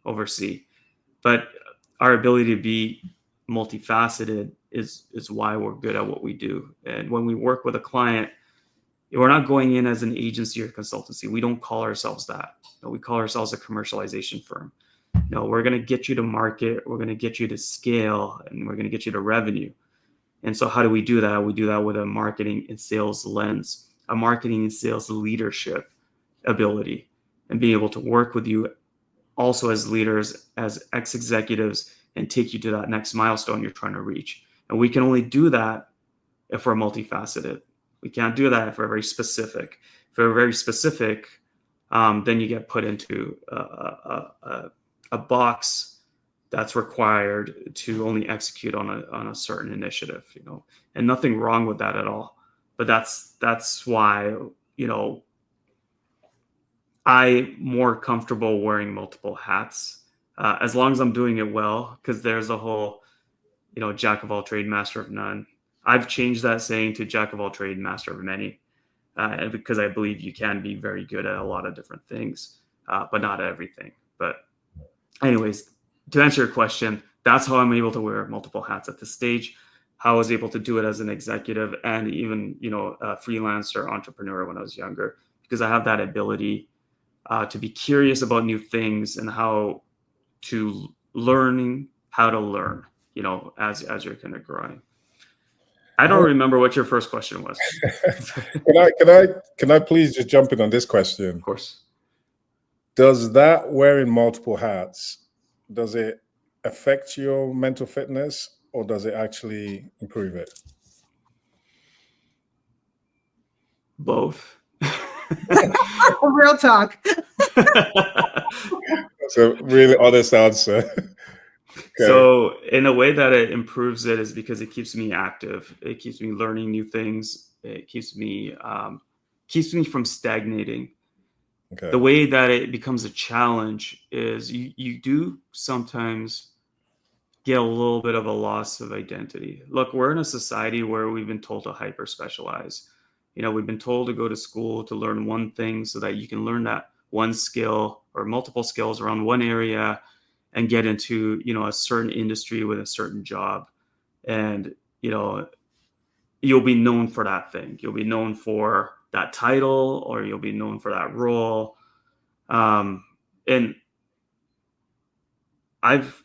oversee. But our ability to be multifaceted is why we're good at what we do. And when we work with a client, we're not going in as an agency or consultancy. We don't call ourselves that. We call ourselves a commercialization firm. We're going to get you to market, we're going to get you to scale, and we're going to get you to revenue. And so how do we do that? We do that with a marketing and sales lens, a marketing and sales leadership ability, and being able to work with you also as leaders, as ex-executives, and take you to that next milestone you're trying to reach. And we can only do that if we're multifaceted. We can't do that if we're very specific. If we're very specific, then you get put into a box that's required to only execute on a certain initiative, and nothing wrong with that at all. But that's why, I'm more comfortable wearing multiple hats, as long as I'm doing it well, because there's a whole, jack of all trade, master of none. I've changed that saying to jack of all trade, master of many, because I believe you can be very good at a lot of different things, but not everything. But anyways, to answer your question, that's how I'm able to wear multiple hats at this stage. How I was able to do it as an executive and even, a freelancer entrepreneur when I was younger, because I have that ability to be curious about new things and how to learning how to learn, as you're kind of growing. I don't remember what your first question was. Can I please just jump in on this question? Of course. Does that wearing multiple hats, does it affect your mental fitness, or does it actually improve it? Both. Real talk. That's a really honest answer. Okay. So in a way that it improves it is because it keeps me active. It keeps me learning new things. It keeps me from stagnating. Okay. The way that it becomes a challenge is you do sometimes get a little bit of a loss of identity. Look, we're in a society where we've been told to hyper specialize. We've been told to go to school to learn one thing so that you can learn that one skill or multiple skills around one area and get into, a certain industry with a certain job. And, you'll be known for that thing. You'll be known for that title, or you'll be known for that role. And I've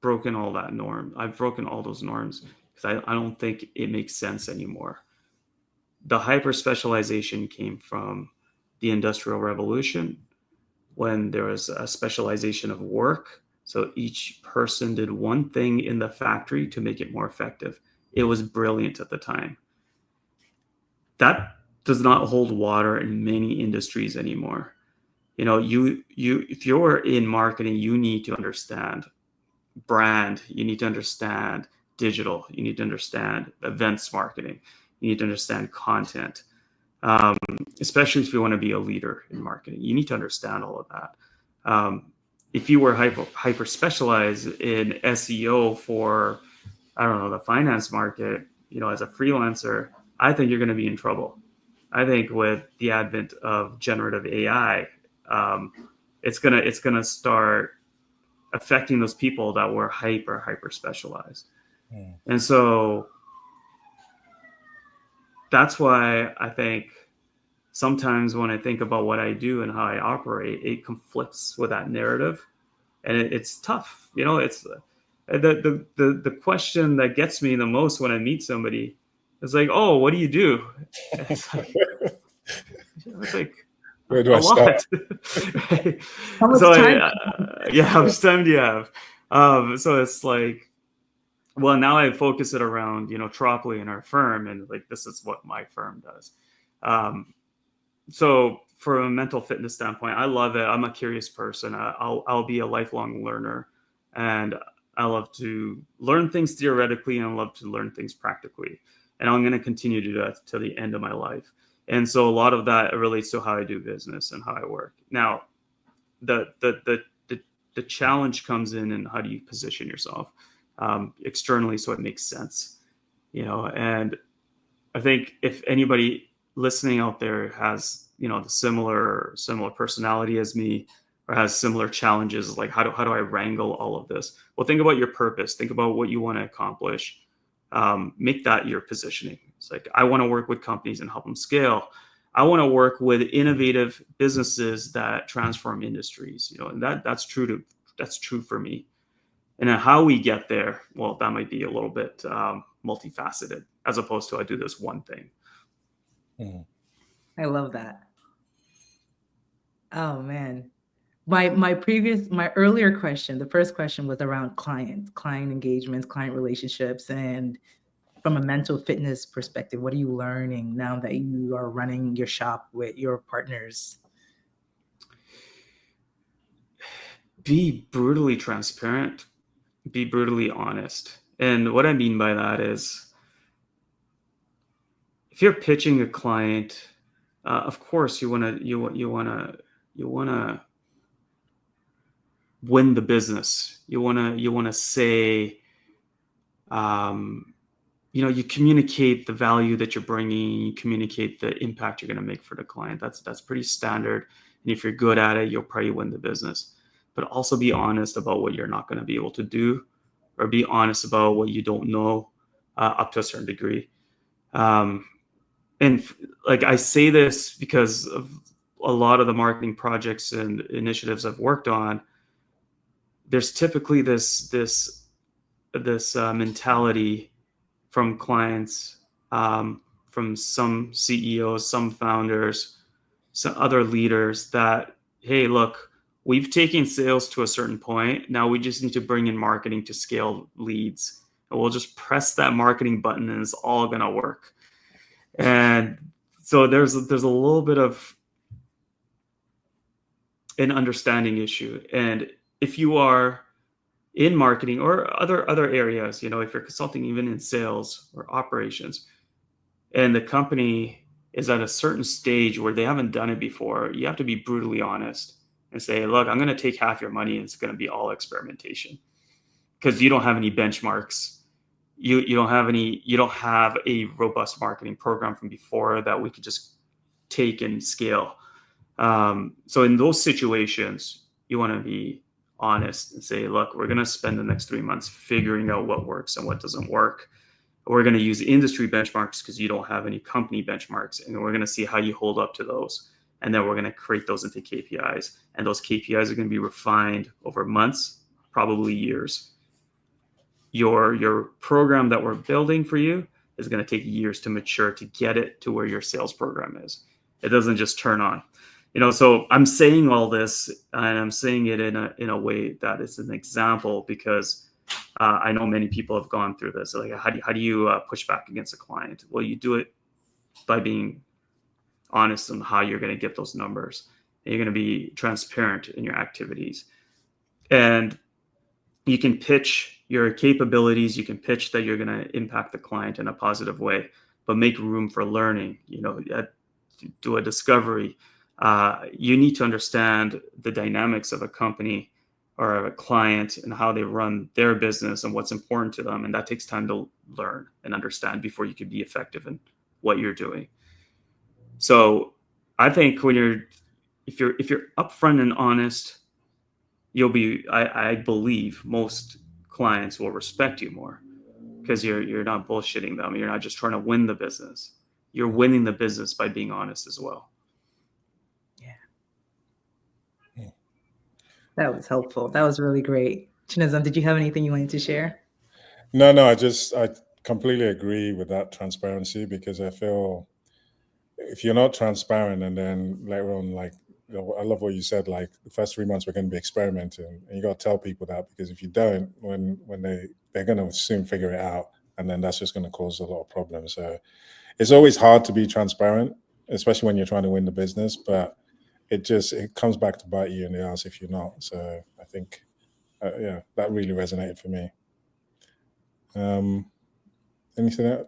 broken all that norm. I've broken all those norms because I don't think it makes sense anymore. The hyper specialization came from the Industrial Revolution, when there was a specialization of work. So each person did one thing in the factory to make it more effective. It was brilliant at the time. That does not hold water in many industries anymore. If you're in marketing, you need to understand brand, you need to understand digital, you need to understand events marketing, you need to understand content, especially if you want to be a leader in marketing. You need to understand all of that. If you were hyper specialized in SEO for, I don't know, the finance market, as a freelancer, I think you're going to be in trouble. I think with the advent of generative AI, it's gonna start affecting those people that were hyper specialized. And so that's why I think sometimes when I think about what I do and how I operate, it conflicts with that narrative, and it's tough. It's the question that gets me the most when I meet somebody is like, "Oh, what do you do?" It's like Where do a I start? lot. How much So time? how much time do you have? So it's like, well, now I focus it around, Tropoli and our firm, and like, this is what my firm does. So from a mental fitness standpoint, I love it. I'm a curious person. I'll be a lifelong learner, and I love to learn things theoretically, and I love to learn things practically. And I'm going to continue to do that till the end of my life. And so a lot of that relates to how I do business and how I work. Now, the challenge comes in how do you position yourself externally so it makes sense, and I think if anybody listening out there has, the similar personality as me, or has similar challenges, like how do I wrangle all of this? Well, think about your purpose. Think about what you want to accomplish. Make that your positioning. It's like, I want to work with companies and help them scale. I want to work with innovative businesses that transform industries. And that's true for me. And then how we get there, well, that might be a little bit multifaceted, as opposed to I do this one thing. I love that. Oh man. My earlier question, the first question was around client engagements, client relationships, and from a mental fitness perspective, what are you learning now that you are running your shop with your partners? Be brutally transparent, be brutally honest. And what I mean by that is, if you're pitching a client, of course you want to win the business. You want to say, you communicate the value that you're bringing, you communicate the impact you're going to make for the client. That's pretty standard. And if you're good at it, you'll probably win the business. But also be honest about what you're not going to be able to do, or be honest about what you don't know up to a certain degree. And like, I say this because of a lot of the marketing projects and initiatives I've worked on. There's typically this mentality from clients, from some CEOs, some founders, some other leaders, that, hey, look, we've taken sales to a certain point. Now we just need to bring in marketing to scale leads. And we'll just press that marketing button and it's all going to work. And so there's a little bit of an understanding issue. And if you are in marketing or other areas, if you're consulting, even in sales or operations, and the company is at a certain stage where they haven't done it before, you have to be brutally honest and say, look, I'm going to take half your money and it's going to be all experimentation, because you don't have any benchmarks. You don't have a robust marketing program from before that we could just take and scale. So in those situations, you want to be honest and say, look, we're going to spend the next 3 months figuring out what works and what doesn't work. We're going to use industry benchmarks because you don't have any company benchmarks, and we're going to see how you hold up to those. And then we're going to create those into KPIs, and those KPIs are going to be refined over months, probably years. Your program that we're building for you is going to take years to mature to get it to where your sales program is. It doesn't just turn on. So I'm saying all this, and I'm saying it in a way that it's an example, because I know many people have gone through this. Like, how do you push back against a client? Well, you do it by being honest on how you're going to get those numbers. And you're going to be transparent in your activities. And you can pitch your capabilities, you can pitch that you're going to impact the client in a positive way, but make room for learning, do a discovery. You need to understand the dynamics of a company or a client and how they run their business and what's important to them. And that takes time to learn and understand before you can be effective in what you're doing. So I think if you're upfront and honest, you'll be, I believe most clients will respect you more because you're not bullshitting them. You're not just trying to win the business. You're winning the business by being honest as well. Yeah. That was helpful. That was really great. Chinazom, did you have anything you wanted to share? No, I completely agree with that transparency, because I feel if you're not transparent and then later on, like, I love what you said, like the first 3 months we're going to be experimenting, and you got to tell people that, because if you don't, when they're going to soon figure it out, and then that's just going to cause a lot of problems. So it's always hard to be transparent, especially when you're trying to win the business, but it comes back to bite you in the ass if you're not. So I think, that really resonated for me. Anything else?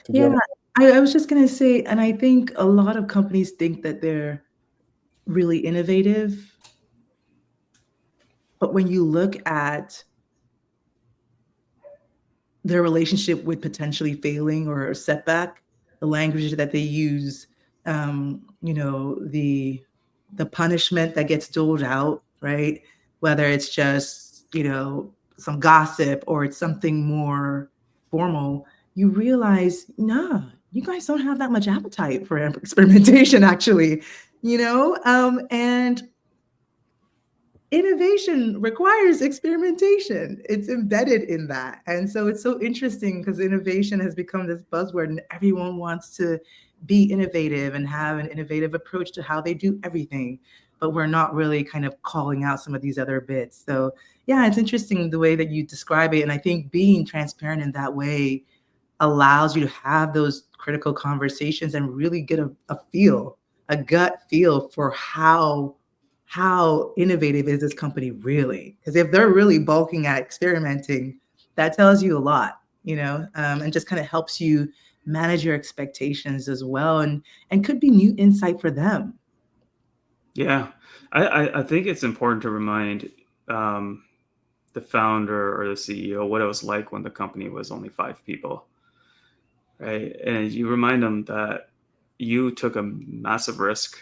Yeah, I was just going to say, and I think a lot of companies think that they're really innovative, but when you look at their relationship with potentially failing or a setback, the language that they use, the punishment that gets doled out, right? Whether it's just, some gossip or it's something more formal, you realize, nah, you guys don't have that much appetite for experimentation, actually, and innovation requires experimentation. It's embedded in that. And so it's so interesting because innovation has become this buzzword and everyone wants to be innovative and have an innovative approach to how they do everything. But we're not really kind of calling out some of these other bits. So yeah, it's interesting the way that you describe it. And I think being transparent in that way allows you to have those critical conversations and really get a gut feel for how innovative is this company really? Because if they're really bulking at experimenting, that tells you a lot, and just kind of helps you manage your expectations as well, and could be new insight for them. Yeah, I think it's important to remind the founder or the CEO what it was like when the company was only 5 people, right? And you remind them that you took a massive risk.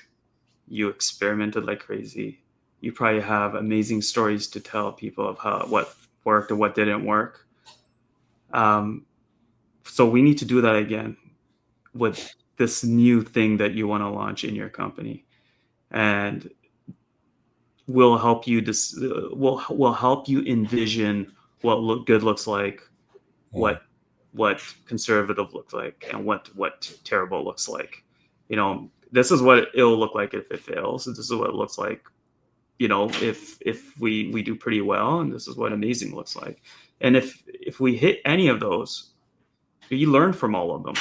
You experimented like crazy. You probably have amazing stories to tell people of what worked and what didn't work. So we need to do that again with this new thing that you want to launch in your company, and we'll help you. We'll help you envision what good looks like, what conservative looks like, and what terrible looks like. This is what it'll look like if it fails. This is what it looks like, if we do pretty well, and this is what amazing looks like. And if we hit any of those, you learn from all of them,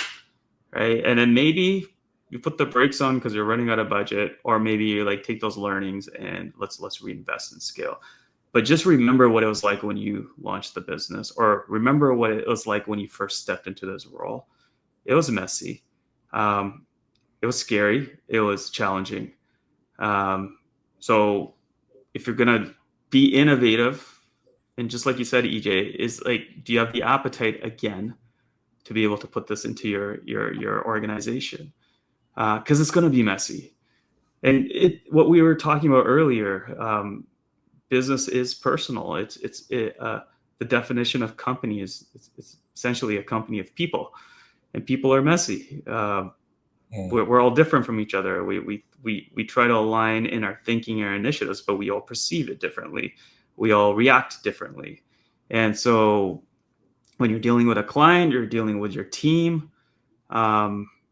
right? And then maybe you put the brakes on because you're running out of budget, or maybe you take those learnings and let's reinvest and scale. But just remember what it was like when you launched the business, or remember what it was like when you first stepped into this role. It was messy. It was scary. It was challenging. So if you're going to be innovative, and just like you said, Ije, is do you have the appetite again to be able to put this into your organization? Because it's going to be messy. And what we were talking about earlier, business is personal. The definition of company is it's essentially a company of people, and people are messy. We're all different from each other. We try to align in our thinking, our initiatives, but we all perceive it differently. We all react differently. And so when you're dealing with a client, you're dealing with your team.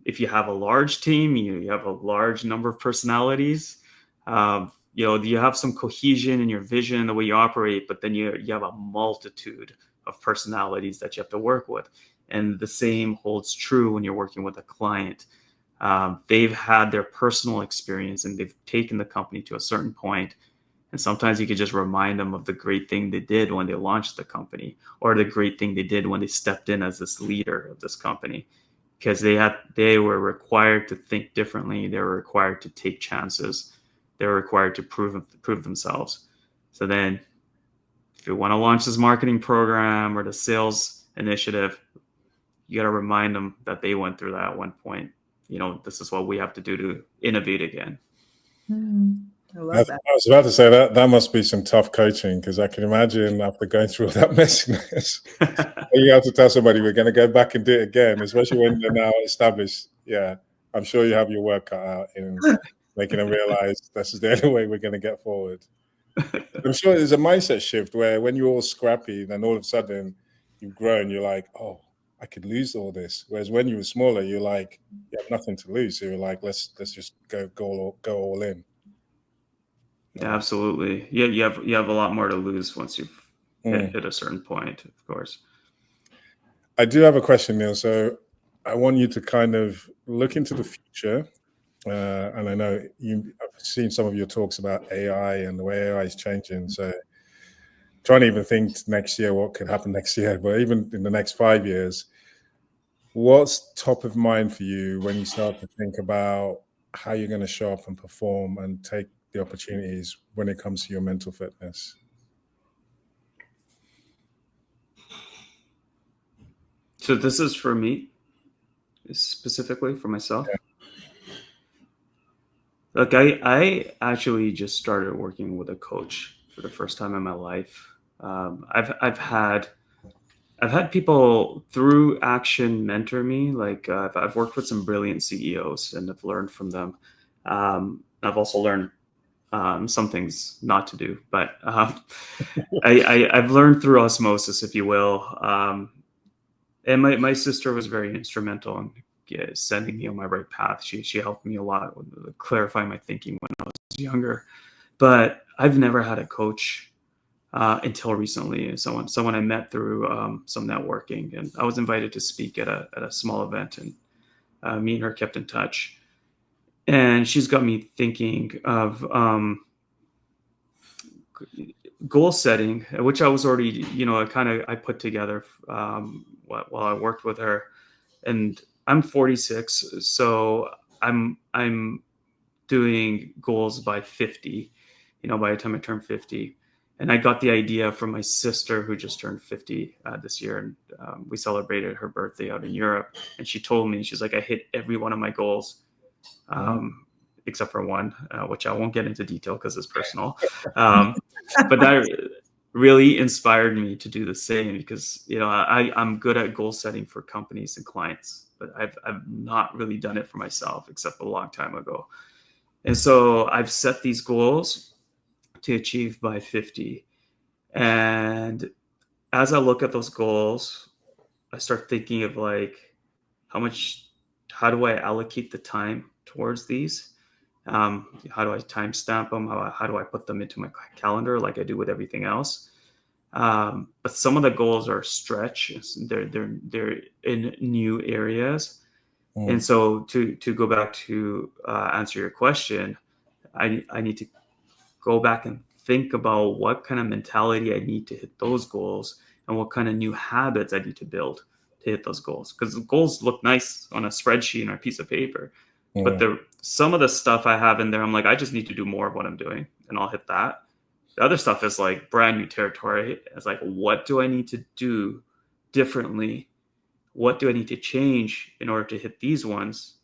If you have a large team, you have a large number of personalities. You have some cohesion in your vision, the way you operate, but then you have a multitude of personalities that you have to work with. And the same holds true when you're working with a client. They've had their personal experience and they've taken the company to a certain point. And sometimes you could just remind them of the great thing they did when they launched the company, or the great thing they did when they stepped in as this leader of this company, because they were required to think differently. They were required to take chances. They were required to prove themselves. So then if you want to launch this marketing program or the sales initiative, you got to remind them that they went through that at one point. This is what we have to do to innovate again. I love that. I was about to say that must be some tough coaching, because I can imagine after going through all that messiness, you have to tell somebody we're going to go back and do it again, especially when they're now established. Yeah, I'm sure you have your work cut out in making them realize this is the only way we're going to get forward. I'm sure there's a mindset shift where when you're all scrappy, then all of a sudden you've grown, you're like, oh, I could lose all this. Whereas when you were smaller, you're like, you have nothing to lose. So you're like, let's just go all in. Yeah, absolutely. Yeah, you have a lot more to lose once you've hit a certain point, of course. I do have a question, Neel. So I want you to kind of look into the future. And I know I've seen some of your talks about AI and the way AI is changing. So trying to even think next year what could happen next year, but even in the next 5 years, what's top of mind for you when you start to think about how you're going to show up and perform and take the opportunities when it comes to your mental fitness? So this is for me, specifically for myself. Yeah. Look, I actually just started working with a coach for the first time in my life. I've had people through action mentor me. Like I've worked with some brilliant CEOs and I've learned from them. I've also learned some things not to do, but I've learned through osmosis, if you will. And my sister was very instrumental in sending me on my right path. She helped me a lot with clarifying my thinking when I was younger. But I've never had a coach until recently. Someone I met through some networking, and I was invited to speak at a small event, and me and her kept in touch. And she's got me thinking of goal setting, which I was already, I put together while I worked with her. And I'm 46, so I'm doing goals by 50, by the time I turn 50. And I got the idea from my sister, who just turned 50 this year. And we celebrated her birthday out in Europe. And she told me, she's like, I hit every one of my goals, except for one, which I won't get into detail because it's personal. But that really inspired me to do the same, because, I'm good at goal setting for companies and clients, but I've not really done it for myself except a long time ago. And so I've set these goals to achieve by 50. And as I look at those goals, I start thinking of like, how do I allocate the time towards these? How do I timestamp them? How do I put them into my calendar like I do with everything else? But some of the goals are stretch. They're in new areas. And so to go back to answer your question, I need to go back and think about what kind of mentality I need to hit those goals, and what kind of new habits I need to build to hit those goals. Because the goals look nice on a spreadsheet or a piece of paper, but some of the stuff I have in there, I'm like, I just need to do more of what I'm doing, and I'll hit that. The other stuff is like brand new territory. It's like, what do I need to do differently? What do I need to change in order to hit these ones?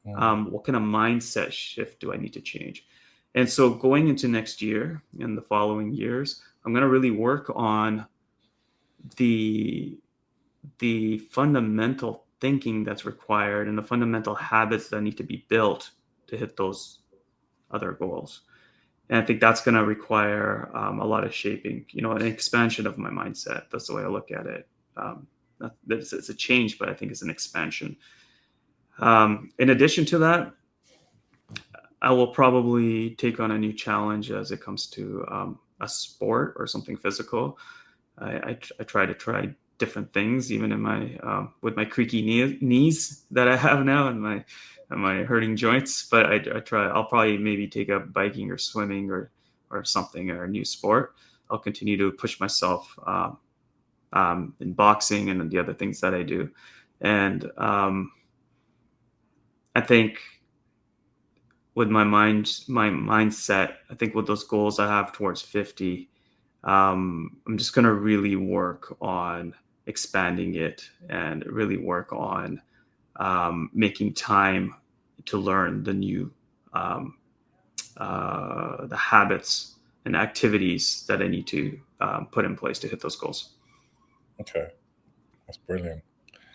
What kind of mindset shift do I need to change? And so going into next year and the following years, I'm going to really work on the fundamental thinking that's required and the fundamental habits that need to be built to hit those other goals. And I think that's going to require a lot of shaping, an expansion of my mindset. That's the way I look at it. It's a change, but I think it's an expansion. In addition to that, I will probably take on a new challenge as it comes to a sport or something physical. I try different things, even in my with my creaky knees that I have now and my hurting joints. But I'll probably maybe take up biking or swimming or or something, or a new sport, I'll continue to push myself in boxing and the other things that I do. And I think with my mindset, I think with those goals I have towards 50, I'm just going to really work on expanding it and really work on making time to learn the new the habits and activities that I need to put in place to hit those goals. Okay, that's brilliant.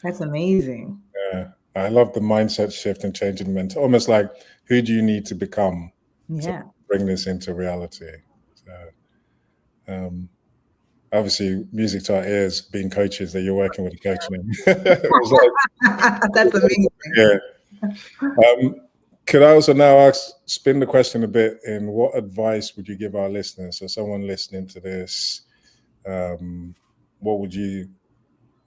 That's amazing. Yeah, I love the mindset shift and changing the mental. Almost like, who do you need to become to bring this into reality? So, obviously, music to our ears, being coaches, that you're working with a coach now. That's amazing. Yeah. Could I also now spin the question a bit in what advice would you give our listeners? So someone listening to this, what would you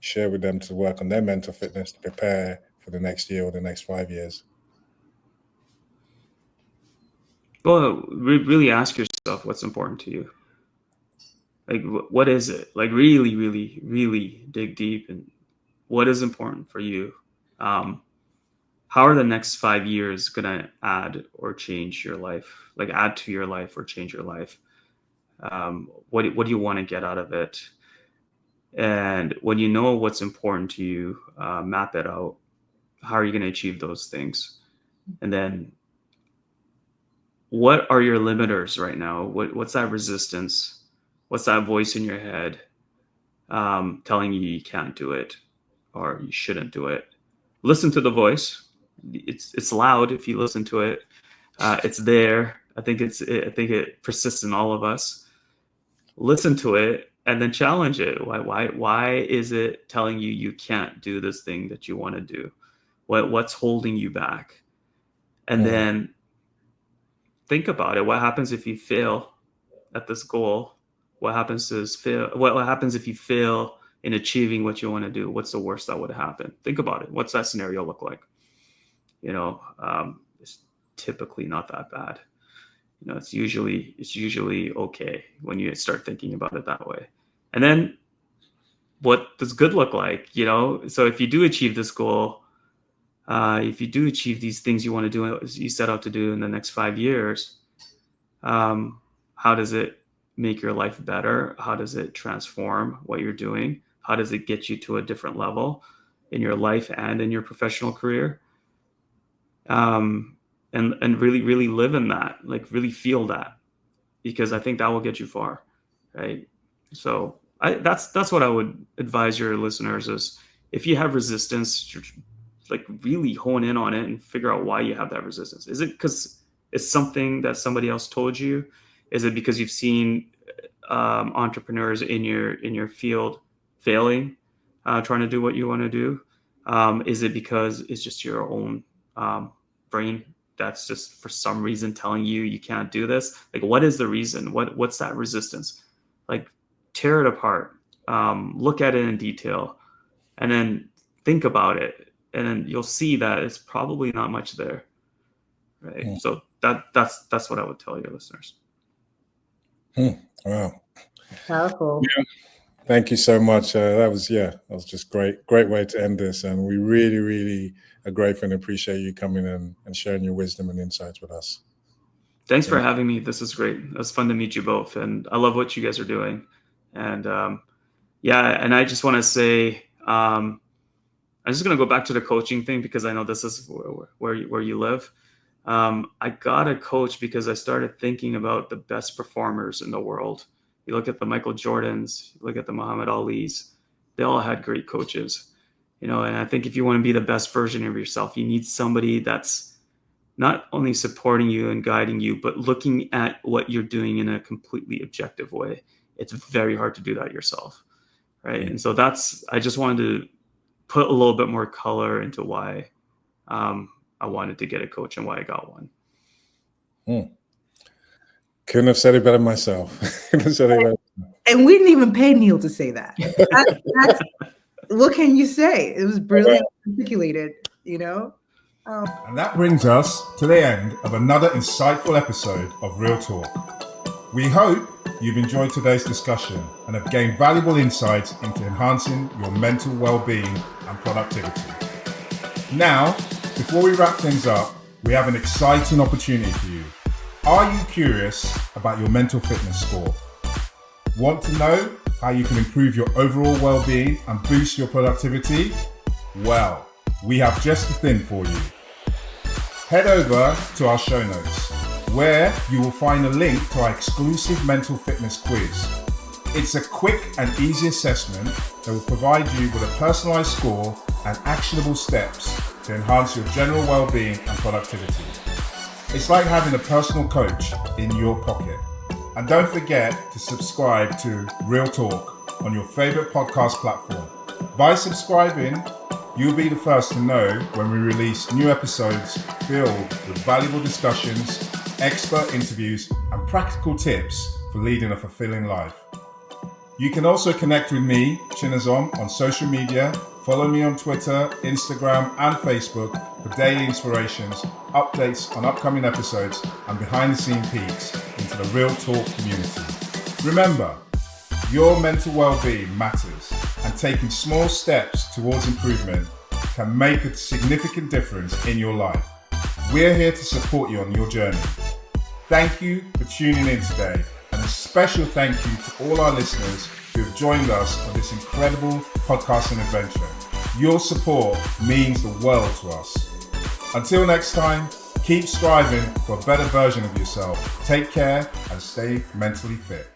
share with them to work on their mental fitness to prepare for the next year or the next 5 years? Well, really ask yourself what's important to you. Like, what is it? Like, really, really, really dig deep and what is important for you. How are the next 5 years going to add or change your life? Like, add to your life or change your life? What do you want to get out of it? And when you know what's important to you, map it out. How are you going to achieve those things? And then what are your limiters right now? What's that resistance? What's that voice in your head telling you can't do it or you shouldn't do it? Listen to the voice. It's loud if you listen to it. It's there. I think it persists in all of us. Listen to it and then challenge it. Why is it telling you can't do this thing that you want to do? What's holding you back? And then think about it. What happens if you fail at this goal? What happens if you fail in achieving what you want to do? What's the worst that would happen? Think about it. What's that scenario look like? It's typically not that bad. It's usually okay when you start thinking about it that way. And then what does good look like? So if you do achieve this goal, if you do achieve these things you want to do, you set out to do in the next 5 years, how does it make your life better? How does it transform what you're doing? How does it get you to a different level in your life and in your professional career? And really, really live in that, like really feel that, because I think that will get you far, right? So that's what I would advise your listeners is, if you have resistance, like really hone in on it and figure out why you have that resistance. Is it because it's something that somebody else told you? Is it because you've seen entrepreneurs in your field failing, trying to do what you want to do? Is it because it's just your own brain that's just for some reason telling you can't do this? Like, what is the reason? What's that resistance? Like, tear it apart, look at it in detail, and then think about it, and then you'll see that it's probably not much there, right? Yeah. So that's what I would tell your listeners. Wow, powerful. Yeah. Thank you so much. That was just great way to end this, and we really, really are grateful and appreciate you coming in and sharing your wisdom and insights with us. Thanks for having me. This is great. It was fun to meet you both, and I love what you guys are doing. And and I just want to say, I'm just going to go back to the coaching thing, because I know this is where you live. I got a coach because I started thinking about the best performers in the world. You look at the Michael Jordans, you look at the Muhammad Alis, they all had great coaches, and I think if you want to be the best version of yourself, you need somebody that's not only supporting you and guiding you, but looking at what you're doing in a completely objective way. It's very hard to do that yourself, right? And so I just wanted to put a little bit more color into why I wanted to get a coach and why I got one. Couldn't have said it better myself. And we didn't even pay Neel to say that. What can you say? It was brilliant articulated, And that brings us to the end of another insightful episode of Real Talk. We hope you've enjoyed today's discussion and have gained valuable insights into enhancing your mental well-being and productivity. Now, before we wrap things up, we have an exciting opportunity for you. Are you curious about your mental fitness score? Want to know how you can improve your overall well-being and boost your productivity? Well, we have just the thing for you. Head over to our show notes, where you will find a link to our exclusive mental fitness quiz. It's a quick and easy assessment that will provide you with a personalized score and actionable steps to enhance your general well-being and productivity. It's like having a personal coach in your pocket. And don't forget to subscribe to Real Talk on your favorite podcast platform. By subscribing, you'll be the first to know when we release new episodes filled with valuable discussions, expert interviews, and practical tips for leading a fulfilling life. You can also connect with me, Chinazom, on social media. Follow me on Twitter, Instagram, and Facebook for daily inspirations, updates on upcoming episodes, and behind-the-scenes peeks into the Real Talk community. Remember, your mental well-being matters, and taking small steps towards improvement can make a significant difference in your life. We're here to support you on your journey. Thank you for tuning in today, and a special thank you to all our listeners who have joined us on this incredible podcasting adventure. Your support means the world to us. Until next time, keep striving for a better version of yourself. Take care and stay mentally fit.